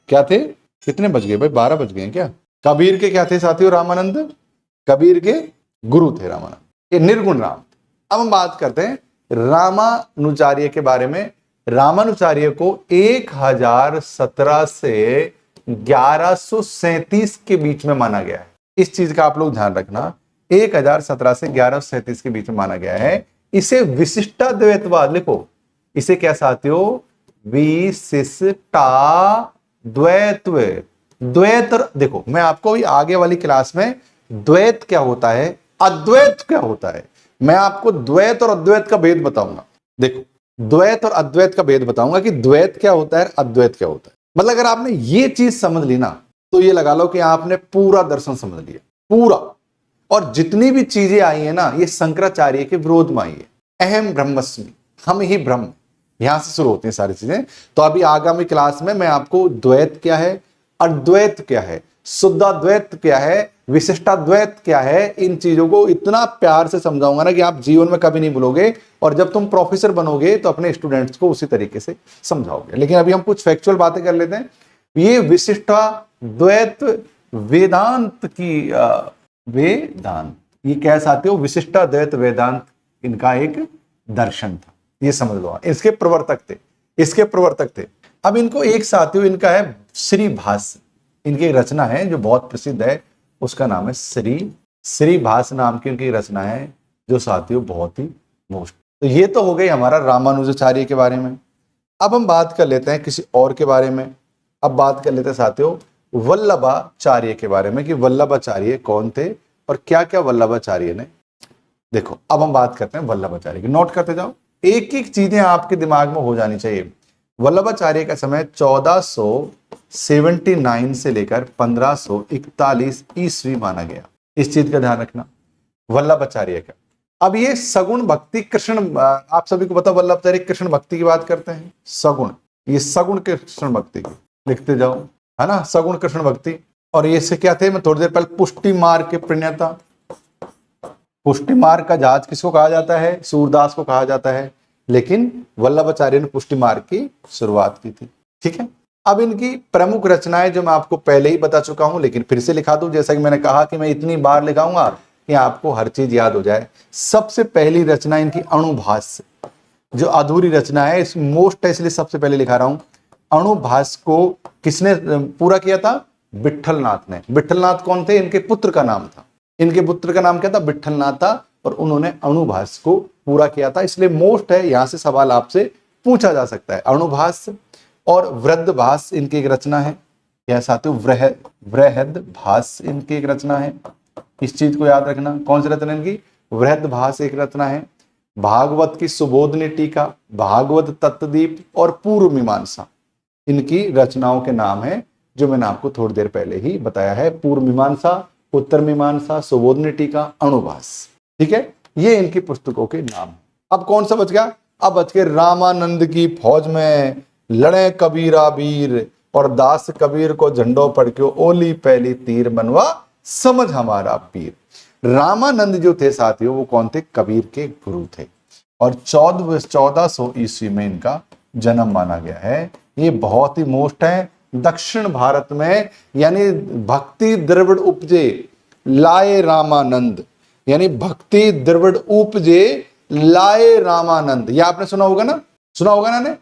[SPEAKER 1] क्या थे? कितने बज गए भाई? 12 बज गए क्या? कबीर के क्या थे साथियों? रामानंद कबीर के गुरु थे रामानंद, ये निर्गुण राम। अब हम बात करते हैं रामानुजाचार्य के बारे में। रामानुजाचार्य को 1017 से 1137 के बीच में माना गया है। इस चीज का आप लोग ध्यान रखना, 1017 से 1137 के बीच में माना गया है। इसे विशिष्टाद्वैतवाद लिखो। इसे क्या साथियों? विशिष्टाद्वैत्व। द्वैत, देखो मैं आपको भी आगे वाली क्लास में द्वैत क्या होता है, अद्वैत क्या होता है, मैं आपको द्वैत और अद्वैत का भेद बताऊंगा। देखो, द्वैत और अद्वैत का भेद बताऊंगा कि द्वैत क्या होता है, अद्वैत क्या होता है। मतलब अगर आपने ये चीज समझ ली ना, तो ये लगा लो कि आपने पूरा दर्शन समझ लिया, पूरा। और जितनी भी चीजें आई है ना, ये शंकराचार्य के विरोध में आई है। अहम ब्रह्मस्मि, हम ही ब्रह्म, यहां से शुरू होती हैं सारी चीजें। तो अभी आगामी क्लास में मैं आपको द्वैत क्या है, अद्वैत क्या है, शुद्धाद्वैत क्या है, विशिष्टाद्वैत क्या है, इन चीजों को इतना प्यार से समझाऊंगा ना कि आप जीवन में कभी नहीं भूलोगे, और जब तुम प्रोफेसर बनोगे तो अपने स्टूडेंट्स को उसी तरीके से समझाओगे। लेकिन अभी हम कुछ फैक्चुअल बातें कर लेते हैं। ये विशिष्टाद्वैत वेदांत की वेदांत, ये क्या साथियों, विशिष्टाद्वैत वेदांत इनका एक दर्शन था, ये समझ लो। इसके प्रवर्तक थे। अब इनको एक साथियों, इनका है श्री भाष्य, इनकी एक रचना है जो बहुत प्रसिद्ध है, उसका नाम है श्री भाष्य नाम की इनकी रचना है, जो साथियों बहुत ही मोस्ट। तो ये तो हो गई हमारा रामानुजाचार्य के बारे में। अब हम बात कर लेते हैं किसी और के बारे में। अब बात कर लेते हैं साथियों वल्लभाचार्य के बारे में, कि वल्लभाचार्य कौन थे और क्या क्या वल्लभाचार्य ने। देखो अब हम बात करते हैं वल्लभाचार्य की, नोट करते जाओ, एक एक चीजें आपके दिमाग में हो जानी चाहिए। वल्लभाचार्य का समय 1479 से लेकर 1541 ईस्वी माना गया, इस चीज का ध्यान रखना वल्लभाचार्य का। अब ये सगुण भक्ति कृष्ण, आप सभी को पता वल्लभाचार्य कृष्ण भक्ति की बात करते हैं, सगुण, ये सगुण कृष्ण भक्ति की लिखते जाओ, है ना, सगुण कृष्ण भक्ति। और ये से क्या थे, मैं थोड़ी देर पहले पुष्टि मार्ग के प्रणेता। पुष्टि मार्ग का जहाज किसको कहा जाता है, सूरदास को कहा जाता है, लेकिन वल्लभाचार्य ने पुष्टि मार्ग की शुरुआत की थी। ठीक है, अब इनकी प्रमुख रचनाएं जो मैं आपको पहले ही बता चुका हूं, लेकिन फिर से लिखा दूं, जैसा कि मैंने कहा कि मैं इतनी बार लिखाऊंगा कि आपको हर चीज याद हो जाए। सबसे पहली रचना इनकी अणुभाष्य, जो अधूरी रचना है, इस मोस्ट है इसलिए सबसे पहले लिखा रहा हूं। अणुभाष्य को किसने पूरा किया था, विट्ठलनाथ ने। विट्ठलनाथ कौन थे, इनके पुत्र का नाम था, इनके पुत्र का नाम क्या था, विट्ठलनाथ था, और उन्होंने अणुभाष्य को पूरा किया था, इसलिए मोस्ट है, यहां से सवाल आपसे पूछा जा सकता है। अणुभाष्य और वृहदभाष्य इनकी एक रचना है, यह साथियों वृहदभाष्य इनकी एक रचना है, इस चीज को याद रखना। कौन सी रचना इनकी, वृहदभाष्य एक रचना है। भागवत की सुबोधनी टीका, भागवत तत्वदीप और पूर्व मीमांसा इनकी रचनाओं के नाम है, जो मैंने आपको थोड़ी देर पहले ही बताया है। पूर्व मीमांसा, उत्तर मीमांसा, सुबोधनी टीका, अणुभाष्य। ठीक है, ये इनकी पुस्तकों के नाम। अब कौन सा बच गया, अब बच के रामानंद की फौज में लड़े कबीरा वीर, और दास कबीर को झंडो पड़क्यो, ओली पहली तीर मनवा समझ हमारा पीर। रामानंद जो थे साथियों, वो कौन थे, कबीर के गुरु थे, और 1400 ईस्वी में इनका जन्म माना गया है। ये बहुत ही मोस्ट है। दक्षिण भारत में, यानी भक्ति द्रविड़ उपजे लाए रामानंद, यानी भक्ति द्रविड़ उपजे लाए रामानंद, ये आपने सुना होगा ना, ने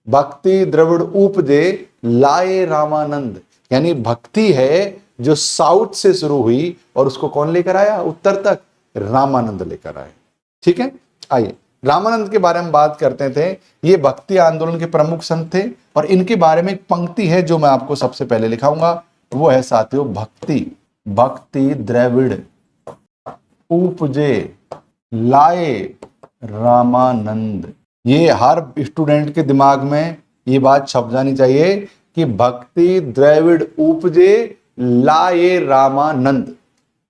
[SPEAKER 1] भक्ति द्रविड़ उपजे लाए रामानंद, यानी भक्ति है जो साउथ से शुरू हुई और उसको कौन लेकर आया उत्तर तक, रामानंद लेकर आए। ठीक है, आइए रामानंद के बारे में बात करते थे। ये भक्ति आंदोलन के प्रमुख संत थे, और इनके बारे में एक पंक्ति है जो मैं आपको सबसे पहले लिखाऊंगा, वो है साथियों भक्ति द्रविड़ उपजे लाए रामानंद। ये हर स्टूडेंट के दिमाग में ये बात छप जानी चाहिए कि भक्ति द्रविड़ उपजे लाए रामानंद।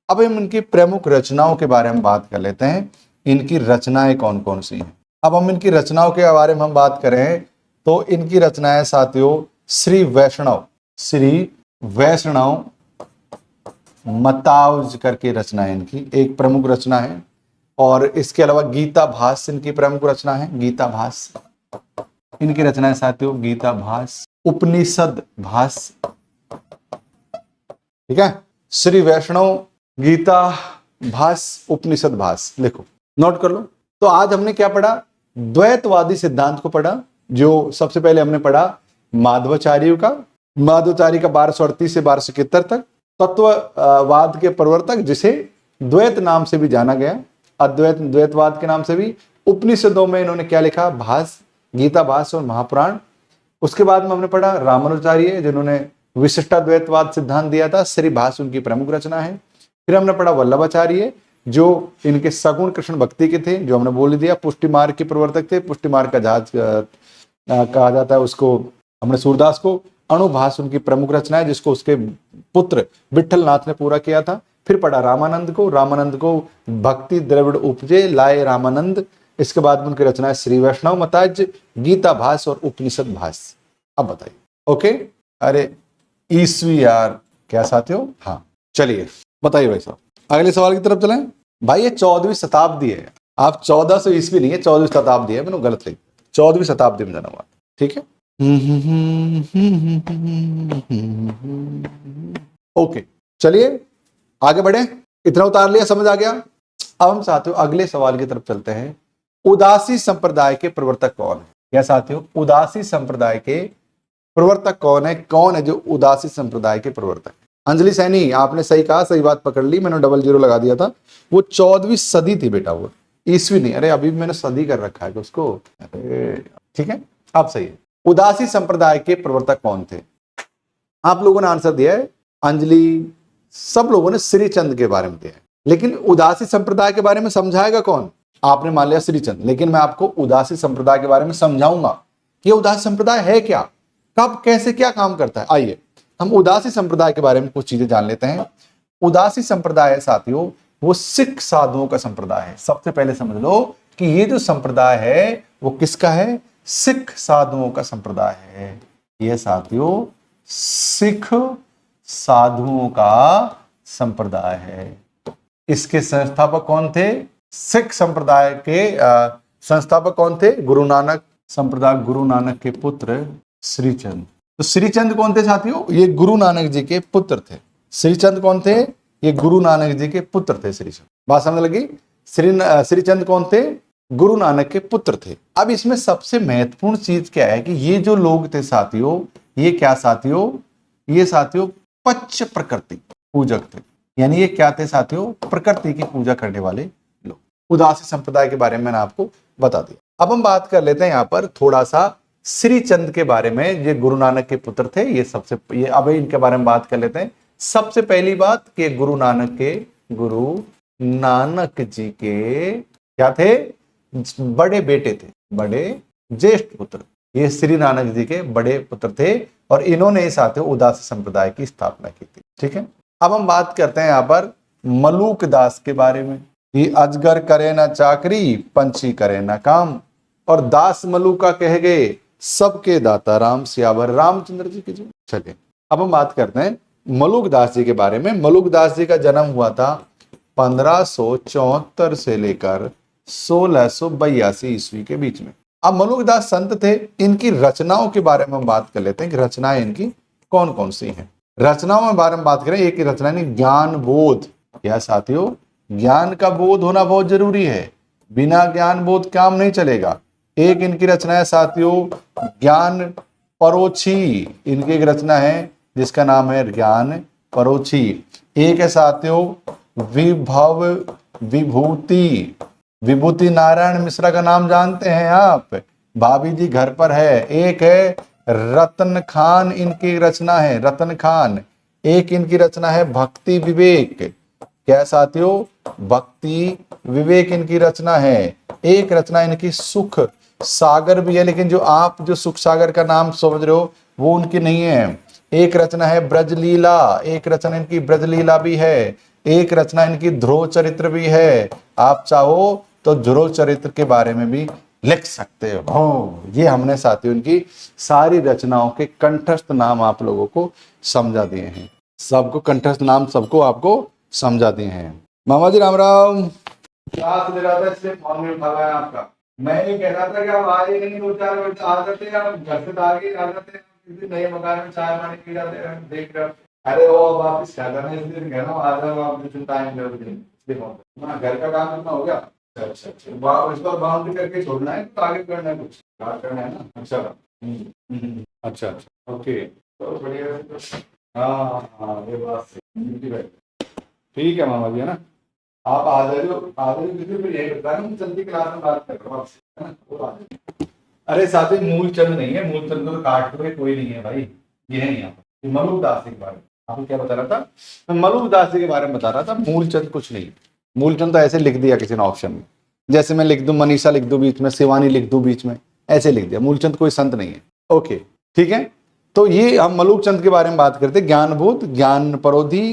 [SPEAKER 1] अब हम इनकी प्रमुख रचनाओं के बारे में बात कर लेते हैं, इनकी रचनाएं कौन कौन सी हैं। अब हम इनकी रचनाओं के बारे में हम बात करें तो इनकी रचनाएं साथियों श्री वैष्णव मतावज करके रचना है इनकी, एक प्रमुख रचना है। और इसके अलावा गीता भाष्य इनकी प्रमुख रचना है, गीता भाष्य इनकी रचना है साथियों, गीता भाष्य, उपनिषद भाष्य। ठीक है, श्री वैष्णव, गीता भाष्य, उपनिषद भाष्य, लिखो नोट कर लो। तो आज हमने क्या पढ़ा, द्वैतवादी सिद्धांत को पढ़ा, जो सबसे पहले हमने पढ़ा माधवाचार्य का 1238 से 1271 तक, तत्ववाद के प्रवर्तक जिसे द्वैत नाम से भी जाना गया, द्वैतवाद के नाम से भी। उपनिषदों में इन्होंने क्या लिखा, भाष्य, गीता भाष्य और महापुराण। उसके बाद में हमने पढ़ा रामानुजाचार्य जिन्होंने विशिष्टाद्वैतवाद सिद्धांत दिया था, श्री भाष्य उनकी प्रमुख रचना है। फिर हमने पढ़ा वल्लभाचार्य जो इनके सगुण कृष्ण भक्ति के थे, जो हमने बोल दिया, पुष्टि मार्ग के प्रवर्तक थे, पुष्टि मार्ग का जहाज कहा जाता है उसको, हमने सूरदास को। अणुभाष्य उनकी प्रमुख रचना है जिसको उसके पुत्र विट्ठलनाथ ने पूरा किया था। फिर पढ़ा रामानंद को भक्ति द्रविड़ उपजे लाए रामानंद। इसके बाद उनकी रचना है श्री वैष्णव मताज, गीता भाष्य और उपनिषद भाष्य। अब बताइए, ओके, अरे ईस्वी यार क्या साथियों? हाँ, चलिए बताइए भाई साहब, अगले सवाल की तरफ चलें। भाई ये 14वीं शताब्दी है, आप 1400 ईस्वी नहीं है, 14वीं शताब्दी है, मैंने गलत लिख, 14वीं शताब्दी में जन्म हुआ, ठीक है। ओके, चलिए आगे बढ़े, इतना उतार लिया, समझ आ गया। अब हम साथियों अगले सवाल की तरफ चलते हैं। उदासी संप्रदाय के प्रवर्तक कौन है? क्या साथियों, उदासी संप्रदाय के प्रवर्तक कौन है? कौन है जो उदासी संप्रदाय के प्रवर्तक? अंजलि सैनी, आपने सही कहा, सही बात पकड़ ली, मैंने 00 लगा दिया था। वो 14वीं सदी थी बेटा, वो ईस्वी नहीं। अरे अभी मैंने सदी कर रखा है उसको, अरे ठीक है, आप सही है। उदासी संप्रदाय के प्रवर्तक कौन थे? आप लोगों ने आंसर दिया है, अंजलि, सब लोगों ने श्रीचंद के बारे में दिया है, लेकिन उदासी संप्रदाय के बारे में समझाएगा कौन? आपने मान लिया श्रीचंद, लेकिन मैं आपको उदासी संप्रदाय के बारे में समझाऊंगा। ये उदासी संप्रदाय है क्या, कब, कैसे, क्या काम करता है। आइए हम उदासी संप्रदाय के बारे में कुछ चीजें जान लेते हैं। उदासी संप्रदाय साथियों वो सिख साधुओं का संप्रदाय है। सबसे पहले समझ लो कि ये जो संप्रदाय है वो किसका है? सिख साधुओं का संप्रदाय है। ये साथियों सिख साधुओं का संप्रदाय है। इसके संस्थापक कौन थे? सिख संप्रदाय के संस्थापक कौन थे? गुरु नानक संप्रदाय, गुरु नानक के पुत्र श्रीचंद। तो श्रीचंद कौन थे साथियों? ये गुरु नानक जी के पुत्र थे। श्रीचंद कौन थे? ये गुरु नानक जी के पुत्र थे। श्रीचंद, बात समझ लगी? श्रीचंद कौन थे? गुरु नानक के पुत्र थे। अब इसमें सबसे महत्वपूर्ण चीज क्या है कि ये जो लोग थे साथियों, ये क्या साथियों, ये साथियों पच्च प्रकृति पूजक थे। यानी ये क्या थे साथियों? प्रकृति की पूजा करने वाले लोग। उदासी संप्रदाय के बारे में मैंने आपको बता दिया। अब हम बात कर लेते हैं यहाँ पर थोड़ा सा श्रीचंद के बारे में। ये गुरु नानक के पुत्र थे, ये सबसे ये अब इनके बारे में बात कर लेते हैं। सबसे पहली बात कि गुरु नानक जी के क्या थे? बड़े बेटे थे, बड़े ज्येष्ठ पुत्र। ये श्री नानक जी के बड़े पुत्र थे और इन्होंने साथियों उदासी संप्रदाय की स्थापना की थी, ठीक है। अब हम बात करते हैं यहाँ पर मलूक दास के बारे में। ये अजगर करे ना चाकरी, पंछी करे ना काम, और दास मलूका कह गए, सबके दाता राम, सियावर रामचंद्र जी की जय। चलिए अब हम बात करते हैं मलूक दास जी के बारे में। मलूक दास जी का जन्म हुआ था 1574 से लेकर 1682 ईस्वी के बीच में। अब मलूक दास संत थे। इनकी रचनाओं के बारे में हम बात कर लेते हैं कि रचनाएं इनकी कौन कौन सी हैं। रचनाओं के बारे में बात करें, एक रचना नहीं, ज्ञान बोध। या साथियों ज्ञान का बोध होना बहुत जरूरी है, बिना ज्ञान बोध काम नहीं चलेगा। एक इनकी रचना है साथियों ज्ञान परोक्षी। इनकी एक रचना है जिसका नाम है ज्ञान परोक्षी। एक है साथियों विभव विभूति। विभूति नारायण मिश्रा का नाम जानते हैं आप, भाभी जी घर पर है। एक है रतन खान, इनकी रचना है रतन खान। एक इनकी रचना है भक्ति विवेक। क्या साथियों? भक्ति विवेक इनकी रचना है। एक रचना इनकी सुख सागर भी है, लेकिन जो आप जो सुख सागर का नाम समझ रहे हो वो उनकी नहीं है। एक रचना है ब्रजलीला, एक रचना इनकी ब्रजलीला भी है। एक रचना इनकी ध्रुव चरित्र भी है। आप चाहो तो ध्रुव चरित्र के बारे में भी लिख सकते हो। ये हमने साथियों इनकी सारी रचनाओं के कंठस्थ नाम आप लोगों को समझा दिए हैं। सबको कंठस्थ नाम सबको आपको समझा दिए हैं। मामा जी राम राम। क्लास ले रहा था इसलिए फोन में उठा है आपका। मैं ये कह रहा था कि आप आए नहीं, 2-4 बजे आ जाते हैं, आप घर से तो आगे आ जाते हैं, किसी नए मकान में चाय पानी पी जाते हैं, देख रहे हो। अरे वो वापिस क्या करना है, इसलिए कह रहा हूँ आ जाओ आप, टाइम घर का काम कितना हो गया? अच्छा अच्छा, इस बार बाउंड्री करके छोड़ना है तो आगे करना है, कुछ बात करना है ना। अच्छा अच्छा अच्छा ओके, तो बढ़िया। हाँ हाँ ये बात सही, ठीक है मामा जी, है ना। आप आ जाइए फिर यही बताया ना, जल्दी क्लास में बात कर रहा हूँ आपसे, है ना। अरे साथी मूलचंद नहीं है, मूलचंद तो काट दो, कोई नहीं है भाई, ये है यहाँ पर। मलूक दास के बारे में आपको क्या बता रहा था? मैं मलूक दास के बारे में बता रहा था, मूलचंद कुछ नहीं। मूलचंद तो ऐसे लिख दिया किसी ने ऑप्शन में, जैसे मैं लिख दूं मनीषा लिख दूं बीच में, शिवानी लिख दूं बीच में, ऐसे लिख दिया। मूलचंद कोई संत नहीं है। ओके ठीक है, तो ये हम मलूक चंद के बारे में बात करते हैं। ज्ञानबोध, ज्ञान परोधी,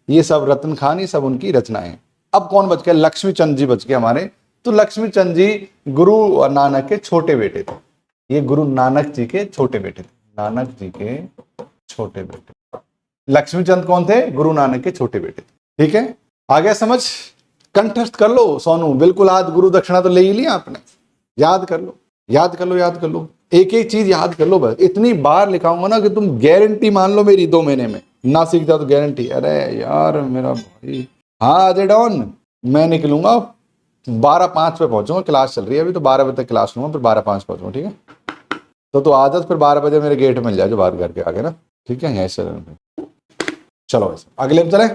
[SPEAKER 1] ये सब रतन खान, ये सब उनकी रचनाएं। अब कौन बच गया? लक्ष्मी चंद जी बच गए हमारे। तो लक्ष्मी चंद जी गुरु नानक के छोटे बेटे थे। ये गुरु नानक जी के छोटे बेटे थे, नानक जी के छोटे बेटे। लक्ष्मीचंद कौन थे? गुरु नानक के छोटे बेटे थे। ठीक है, आ गया समझ? कंठस्थ कर लो सोनू, बिल्कुल। आज गुरु दक्षिणा तो ले ही लिया आपने, याद कर लो, याद कर लो, याद कर लो, एक एक चीज याद कर लो। बस इतनी बार लिखाऊंगा ना कि तुम गारंटी मान लो मेरी 2 महीने में ना सीख जाओ तो गारंटी। अरे यार मेरा भाई, हाँ अजय डॉन, मैं निकलूंगा 12:05 पे पहुंचूंगा, क्लास चल रही है अभी तो 12 बजे तक क्लास लूंगा, फिर 12:05 पहुंचूंगा। ठीक है, तो आदत फिर 12 बजे मेरे गेट मिल जाए जो बाहर घर के आगे ना। ठीक है, यहीं से चलो वैसे अगले में चले।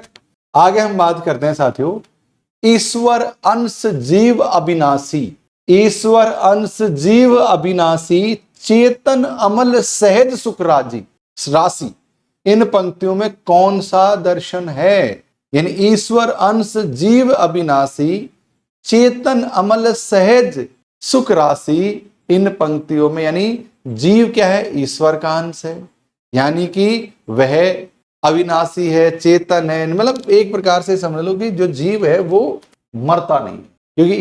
[SPEAKER 1] आगे हम बात करते हैं साथियों, ईश्वर अंश जीव अविनाशी। ईश्वर अंश जीव अविनाशी, चेतन अमल सहज सुख राशि। इन पंक्तियों में कौन सा दर्शन है? यानी ईश्वर अंश जीव अविनाशी, चेतन अमल सहज सुख राशि। इन पंक्तियों में यानी जीव क्या है? ईश्वर का अंश है, यानी कि वह अविनाशी है, चेतन है। मतलब एक प्रकार से समझ लो कि जो जीव है वो मरता नहीं, क्योंकि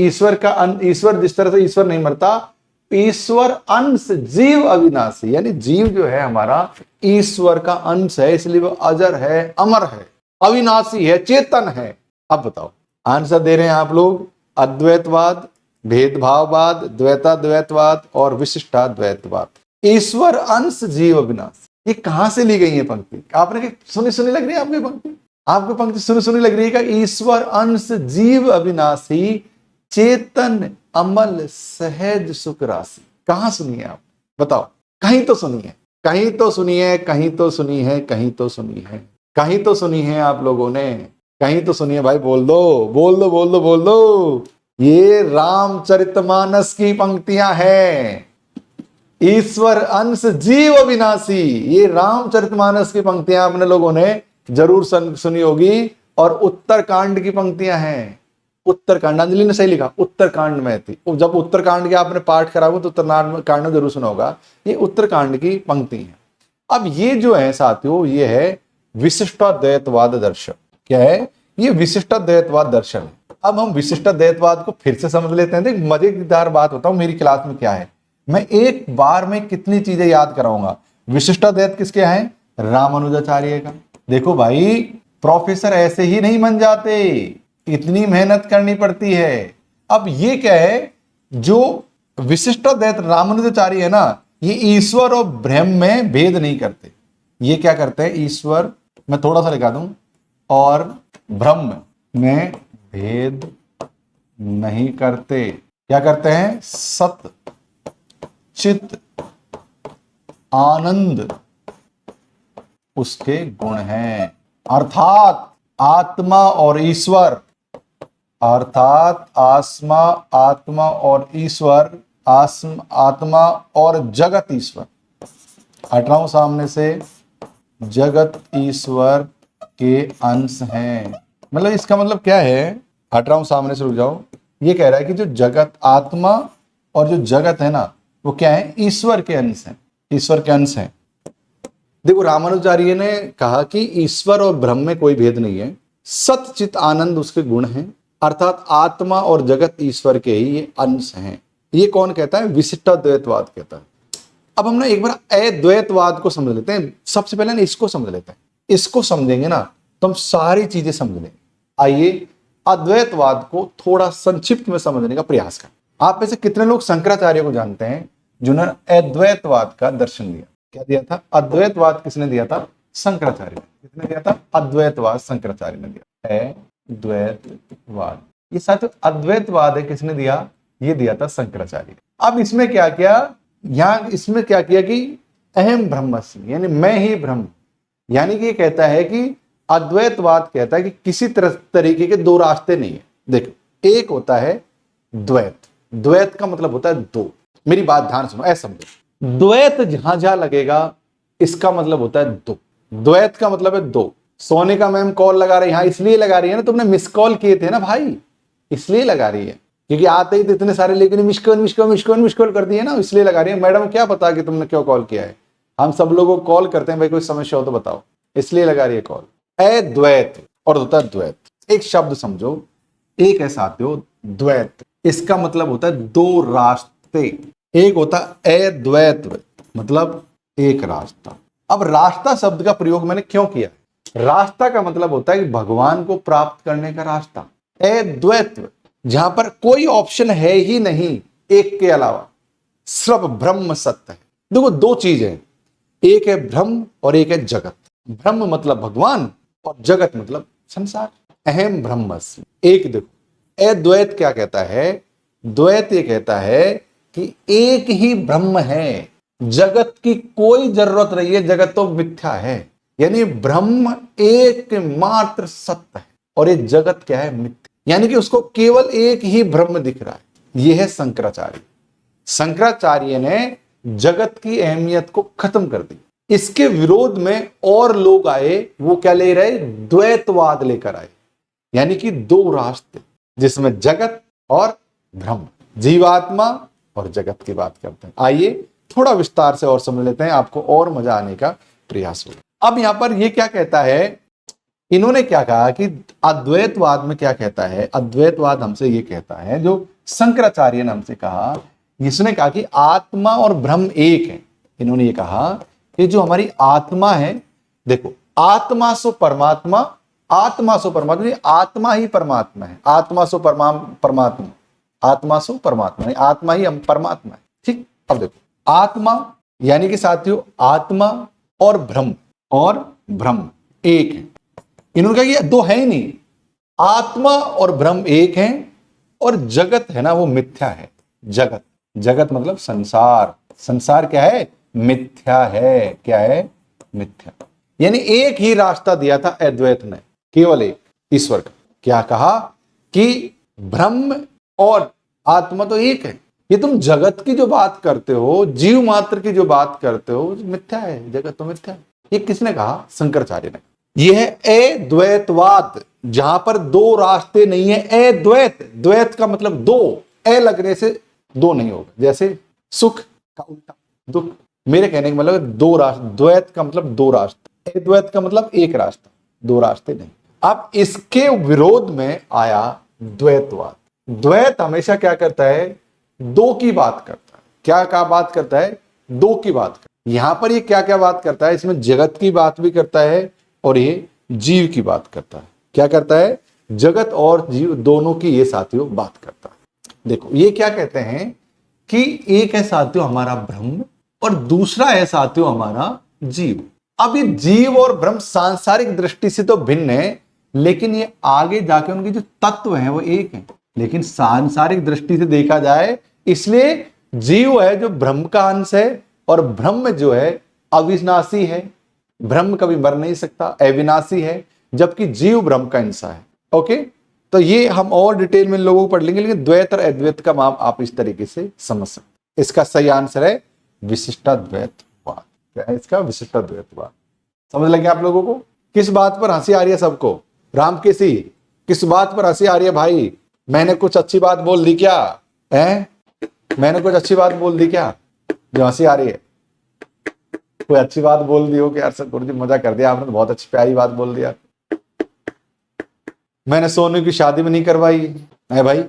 [SPEAKER 1] ईश्वर जिस तरह से ईश्वर नहीं मरता, ईश्वर अंश जीव अविनाशी, यानी जीव जो है हमारा ईश्वर का अंश है, इसलिए वो अजर है, अमर है, अविनाशी है, चेतन है। अब बताओ, आंसर दे रहे हैं आप लोग अद्वैतवाद, भेदभाववाद, द्वैताद्वैतवाद और विशिष्टाद्वैतवाद। ईश्वर अंश जीव अविनाशी, ये कहां से ली गई है पंक्ति? आपने सुनी सुनी लग रही है आपकी पंक्ति? आपको पंक्ति सुनी सुनी लग रही है क्या? ईश्वर अंश जीव अविनाशी, चेतन अमल सहज सुख राशि। कहां सुनी है आप? बताओ, कहीं तो सुनी है, कहीं तो सुनी है, कहीं तो सुनी है, कहीं तो सुनी है, कहीं तो सुनी है आप लोगों ने, कहीं तो सुनी है भाई। बोल दो, बोल दो, बोल दो, बोल दो। ये रामचरितमानस की पंक्तियां हैं। ईश्वर अंश जीव अविनाशी, ये रामचरितमानस की पंक्तियां आपने लोगों ने जरूर सुनी होगी। और उत्तरकांड की पंक्तियां हैं। उत्तरकांड, अंजलि ने सही लिखा, उत्तरकांड में थी। जब उत्तरकांड के आपने पाठ करा हो तो उत्तरकांड में जरूर सुना होगा। ये उत्तरकांड की पंक्ति है। अब ये जो है साथियों, ये है विशिष्टाद्वैतवाद दर्शन। क्या है? ये विशिष्टाद्वैतवाद दर्शन है। अब हम विशिष्टाद्वैतवाद को फिर से समझ लेते हैं। देख, मजेदार बात बताऊं, मेरी क्लास में क्या है, मैं एक बार में कितनी चीजें याद कराऊंगा। विशिष्टाद्वैत किसके हैं? रामानुजाचार्य का। देखो भाई, प्रोफेसर ऐसे ही नहीं बन जाते, इतनी मेहनत करनी पड़ती है। अब ये क्या है, जो विशिष्टाद्वैत रामानुजाचार्य है ना, ये ईश्वर और ब्रह्म में भेद नहीं करते। ये क्या करते हैं? ईश्वर, मैं थोड़ा सा लिखा दूं, और ब्रह्म में भेद नहीं करते। क्या करते हैं? सत चित आनंद उसके गुण हैं। अर्थात आत्मा और ईश्वर, अर्थात आत्मा और ईश्वर, आत्मा और जगत ईश्वर। हट रहा हूं सामने से, जगत ईश्वर के अंश हैं। मतलब इसका मतलब क्या है? हट रहा हूं सामने से, रुक जाओ। ये कह रहा है कि जो जगत, आत्मा और जो जगत है ना, वो क्या है? ईश्वर के अंश है, ईश्वर के अंश है। देखो, रामानुजाचार्य ने कहा कि ईश्वर और ब्रह्म में कोई भेद नहीं है, सतचित आनंद उसके गुण हैं, अर्थात आत्मा और जगत ईश्वर के ही ये अंश हैं। ये कौन कहता है? विशिष्टाद्वैतवाद कहता है। अब हम ना एक बार अद्वैतवाद को समझ लेते हैं। सबसे पहले ना इसको समझ लेते हैं। इसको समझेंगे ना तो हम सारी चीजें समझ लेंगे। आइए अद्वैतवाद को थोड़ा संक्षिप्त में समझने का प्रयास करें। आप में से कितने लोग शंकराचार्य को जानते हैं, जिन्होंने अद्वैतवाद का दर्शन दिया? क्या दिया था? अद्वैतवाद किसने दिया था? शंकराचार्य ने। किसने दिया था? अद्वैतवाद शंकराचार्य ने दिया। अद्वैतवाद, ये साथ अद्वैतवाद है, किसने दिया? ये दिया था शंकराचार्य। अब इसमें क्या किया? यहां इसमें क्या किया कि अहम ब्रह्मस्मि, यानी मैं ही ब्रह्म। यानी कि ये कहता है कि अद्वैतवाद कहता है कि किसी तरीके के दो रास्ते नहीं है। देखो, एक होता है द्वैत। द्वैत का मतलब होता है दो। मेरी बात ध्यान सुनो, ऐसा समझो। द्वैत जहां जहां लगेगा, इसका मतलब होता है दो। द्वैत का मतलब है दो। सोनिका मैम कॉल लगा रही है, यहां इसलिए लगा रही है ना, तुमने मिस कॉल किए थे ना भाई, इसलिए लगा रही है, क्योंकि आते ही तो इतने सारे, लेकिन मिस कॉल कर दिए ना, इसलिए लगा रही है। मैडम क्या पता कि तुमने क्यों कॉल किया है? हम सब लोगों को कॉल करते हैं भाई, कोई समस्या हो तो बताओ, इसलिए लगा रही है कॉल। अद्वैत और होता है द्वैत। एक शब्द समझो, एक है साथियों द्वैत, इसका मतलब होता है दो रास्ते। एक होता है अद्वैत, मतलब एक रास्ता। अब रास्ता शब्द का प्रयोग मैंने क्यों किया? रास्ता का मतलब होता है कि भगवान को प्राप्त करने का रास्ता। अद्वैत, जहां पर कोई ऑप्शन है ही नहीं एक के अलावा, सब ब्रह्म सत्य है। देखो दो चीज है, एक है ब्रह्म और एक है जगत। ब्रह्म मतलब भगवान और जगत मतलब संसार। अहम ब्रह्मस्मि, एक देखो अद्वैत क्या कहता है, द्वैत ये कहता है कि एक ही ब्रह्म है, जगत की कोई जरूरत नहीं है, जगत तो मिथ्या है। यानी ब्रह्म एकमात्र सत्य है और ये जगत क्या है, मिथ्या। यानी कि उसको केवल एक ही ब्रह्म दिख रहा है। यह है शंकराचार्य। शंकराचार्य ने जगत की अहमियत को खत्म कर दी। इसके विरोध में और लोग आए, वो क्या ले रहे, द्वैतवाद लेकर आए। यानी कि दो रास्ते जिसमें जगत और ब्रह्म, जीवात्मा और जगत की बात करते हैं। आइए थोड़ा विस्तार से और समझ लेते हैं, आपको और मजा आने का प्रयास होगा। अब यहां पर ये क्या कहता है, इन्होंने क्या कहा कि अद्वैतवाद में क्या कहता है, अद्वैतवाद हमसे ये कहता है, जो शंकराचार्य ने हमसे कहा, इसने कहा कि आत्मा और ब्रह्म एक है। इन्होंने ये कहा कि जो हमारी आत्मा है, देखो आत्मा सो परमात्मा, आत्मा सो परमात्मा, आत्मा ही परमात्मा है। आत्मा सो परमात्मा, आत्मा सो परमात्मा, आत्मा ही हम परमात्मा है। ठीक, अब देखो आत्मा यानी कि साथियों आत्मा और ब्रह्म एक है। इन्होंने कहा ये दो है ही नहीं, आत्मा और ब्रह्म एक है और जगत है ना वो मिथ्या है। जगत, जगत मतलब संसार, संसार क्या है, मिथ्या है। क्या है, मिथ्या। यानी एक ही रास्ता दिया था अद्वैत ने, केवल एक, ईश्वर का। क्या कहा कि ब्रह्म और आत्मा तो एक है। ये तुम जगत की जो बात करते हो, जीव मात्र की जो बात करते हो, मिथ्या है, जगत तो मिथ्या है। ये किसने कहा, शंकराचार्य ने। यह है अद्वैतवाद, जहां पर दो रास्ते नहीं है। अद्वैत, द्वैत का मतलब दो, ए लगने से दो नहीं होगा। जैसे सुख का उल्टा दुख, मेरे कहने का मतलब दो रास्ते, द्वैत का मतलब दो रास्ते, अद्वैत का मतलब एक रास्ता, दो रास्ते नहीं। अब इसके विरोध में आया द्वैतवाद। द्वैत हमेशा क्या करता है, दो की बात करता है। क्या बात करता है, दो की बात करता है। यहां पर ये क्या क्या बात करता है, इसमें जगत की बात भी करता है और ये जीव की बात करता है। क्या करता है, जगत और जीव दोनों की ये साथियों बात करता है। देखो ये क्या कहते हैं कि एक है साथियों हमारा ब्रह्म और दूसरा है साथियों हमारा जीव। अब ये जीव और ब्रह्म सांसारिक दृष्टि से तो भिन्न है, लेकिन ये आगे जाके उनके जो तत्व हैं वो एक है। लेकिन सांसारिक दृष्टि से देखा जाए, इसलिए जीव है जो ब्रह्म का अंश है और ब्रह्म जो है अविनाशी है। ब्रह्म कभी मर नहीं सकता, अविनाशी है, जबकि जीव ब्रह्म का अंश है। ओके, तो ये हम और डिटेल में लोगों को पढ़ लेंगे, लेकिन द्वैत और अद्वैत का माप आप इस तरीके से समझ सकते। इसका सही आंसर है विशिष्टाद्वैतवाद। क्या है इसका, विशिष्टाद्वैतवाद। समझ लगे आप लोगों को। किस बात पर हंसी आ रही है सबको, रामकेसी, किस बात पर हंसी आ रही है भाई? मैंने कुछ अच्छी बात बोल दी क्या है? मैंने कुछ अच्छी बात बोल दी क्या जो हंसी आ रही है? कोई अच्छी बात बोल दी हो कि यार सर गुरु जी मजा कर दिया आपने, तो बहुत अच्छी प्यारी बात बोल दिया। मैंने सोनू की शादी में नहीं करवाई है भाई।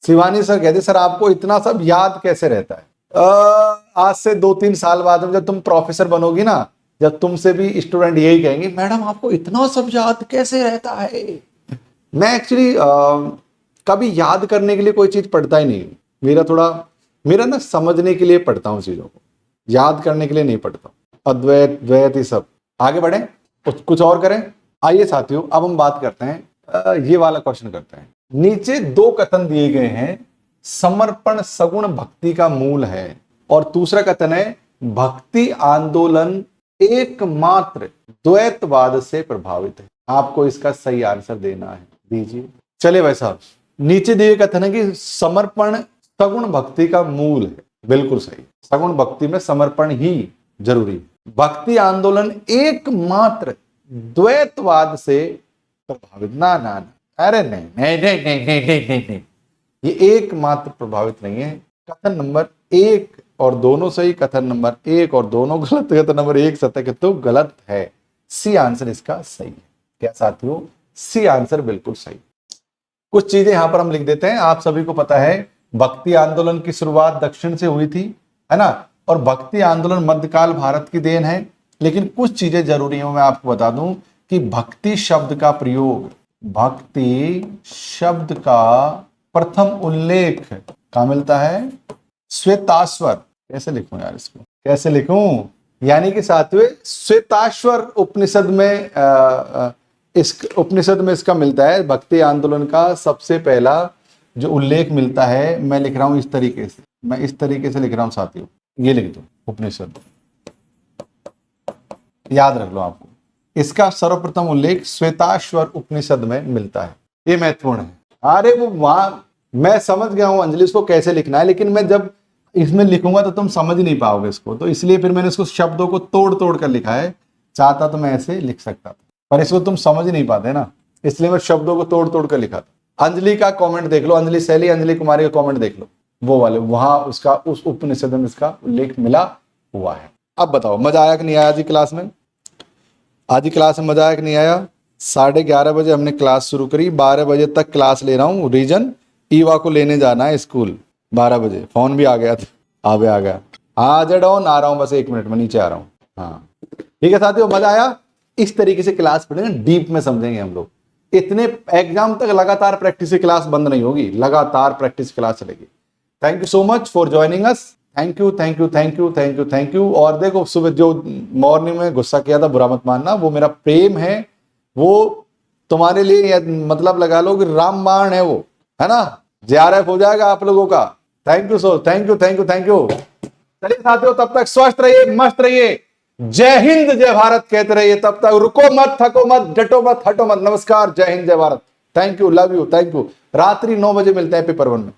[SPEAKER 1] शिवानी सर कहते सर आपको इतना सब याद कैसे रहता है? आज से 2-3 साल बाद में जब तुम प्रोफेसर बनोगी ना, जब तुमसे भी स्टूडेंट यही कहेंगे मैडम आपको इतना सब याद कैसे रहता है। मैं एक्चुअली कभी याद करने के लिए कोई चीज पढ़ता ही नहीं। मेरा ना समझने के लिए पढ़ता हूँ चीजों को, याद करने के लिए नहीं पढ़ता। अद्वैत द्वैत ये सब। आगे बढ़े, कुछ और करें। आइए साथियों अब हम बात करते हैं, ये वाला क्वेश्चन करते हैं। नीचे दो कथन दिए गए हैं, समर्पण सगुण भक्ति का मूल है और दूसरा कथन है भक्ति आंदोलन एकमात्र द्वैतवाद से प्रभावित है। आपको इसका सही आंसर देना है, दीजिए। चलिए भाई साहब, नीचे दिए कथन है कि समर्पण सगुण भक्ति का मूल है, बिल्कुल सही। सगुण भक्ति में समर्पण ही जरूरी है। भक्ति आंदोलन एकमात्र द्वैतवाद से प्रभावित, ना ना ना, अरे नहीं नहीं नहीं नहीं नहीं नहीं नहीं, नहीं। ये एकमात्र प्रभावित नहीं है। कथन नंबर 1 और दोनों सही, कथन नंबर 1 और दोनों गलत, कथन नंबर 1 सत्य तो गलत है। सी आंसर इसका सही है। क्या साथियों, सी आंसर बिल्कुल सही। कुछ चीजें यहां पर हम लिख देते हैं। आप सभी को पता है भक्ति आंदोलन की शुरुआत दक्षिण से हुई थी, है ना, और भक्ति आंदोलन मध्यकाल भारत की देन है। लेकिन कुछ चीजें जरूरी है मैं आपको बता दूं कि भक्ति शब्द का प्रयोग, भक्ति शब्द का प्रथम उल्लेख कहाँ मिलता है? श्वेताश्वर। कैसे लिखूं यार इसको, कैसे लिखूं? यानी कि सातवें श्वेताश्वर उपनिषद में इस उपनिषद में इसका मिलता है। भक्ति आंदोलन का सबसे पहला जो उल्लेख मिलता है, मैं लिख रहा हूं इस तरीके से, मैं इस तरीके से लिख रहा हूं साथियों, ये लिख दो उपनिषद, याद रख लो आपको। इसका सर्वप्रथम उल्लेख श्वेताश्वर उपनिषद में मिलता है। ये महत्वपूर्ण है। अरे वो वहां मैं समझ गया हूं अंजलि इसको कैसे लिखना है, लेकिन मैं जब इसमें लिखूंगा तो तुम समझ नहीं पाओगे इसको, तो इसलिए फिर मैंने इसको शब्दों को तोड़ तोड़ कर लिखा है। चाहता तो मैं ऐसे लिख सकता था, पर इसको तुम समझ नहीं पाते ना, इसलिए मैं शब्दों को तोड़ तोड़ कर लिखा था। अंजलि का कमेंट देख लो, अंजलि शैली, अंजलि कुमारी का कमेंट देख लो, वो वाले, वहां उसका उस उपनिषद में इसका उल्लेख मिला हुआ है। अब बताओ मजा आया कि नहीं आया आज की क्लास में? आज की क्लास में मजा आया कि नहीं आया? 11:30 बजे हमने क्लास शुरू करी, 12 बजे तक क्लास ले रहा हूँ। रीजन ईवा को लेने जाना है स्कूल 12 बजे। फोन भी आ गया था, आ गया। हाँ अजय डाउन आ रहा हूँ, बस 1 मिनट में नीचे आ रहा हूँ। हाँ ठीक है साथियों, मजा आया? इस तरीके से क्लास पढ़ेंगे, डीप में समझेंगे हम लोग। इतने एग्जाम तक लगातार प्रैक्टिस की क्लास बंद नहीं होगी, लगातार प्रैक्टिस क्लास चलेगी। Thank you so much for joining us. Thank you thank you thank you thank you thank you. और देखो सुबह जो मॉर्निंग में गुस्सा किया था, बुरा मत मानना, वो मेरा प्रेम है, वो तुम्हारे लिए मतलब लगा लो कि रामबाण है वो, है ना? JRF हो जाएगा आप लोगों का। Thank you so, thank you thank you thank you. चलिए साथियों, तब तक स्वस्थ रहिए, मस्त रहिए, जय हिंद जय भारत कहते रहिए। तब तक रुको मत, थको मत, डटो मत, हटो मत। नमस्कार, जय हिंद जय Bharat. Thank you, love you, thank you. रात्रि 9 बजे मिलते हैं पेपर 1 में।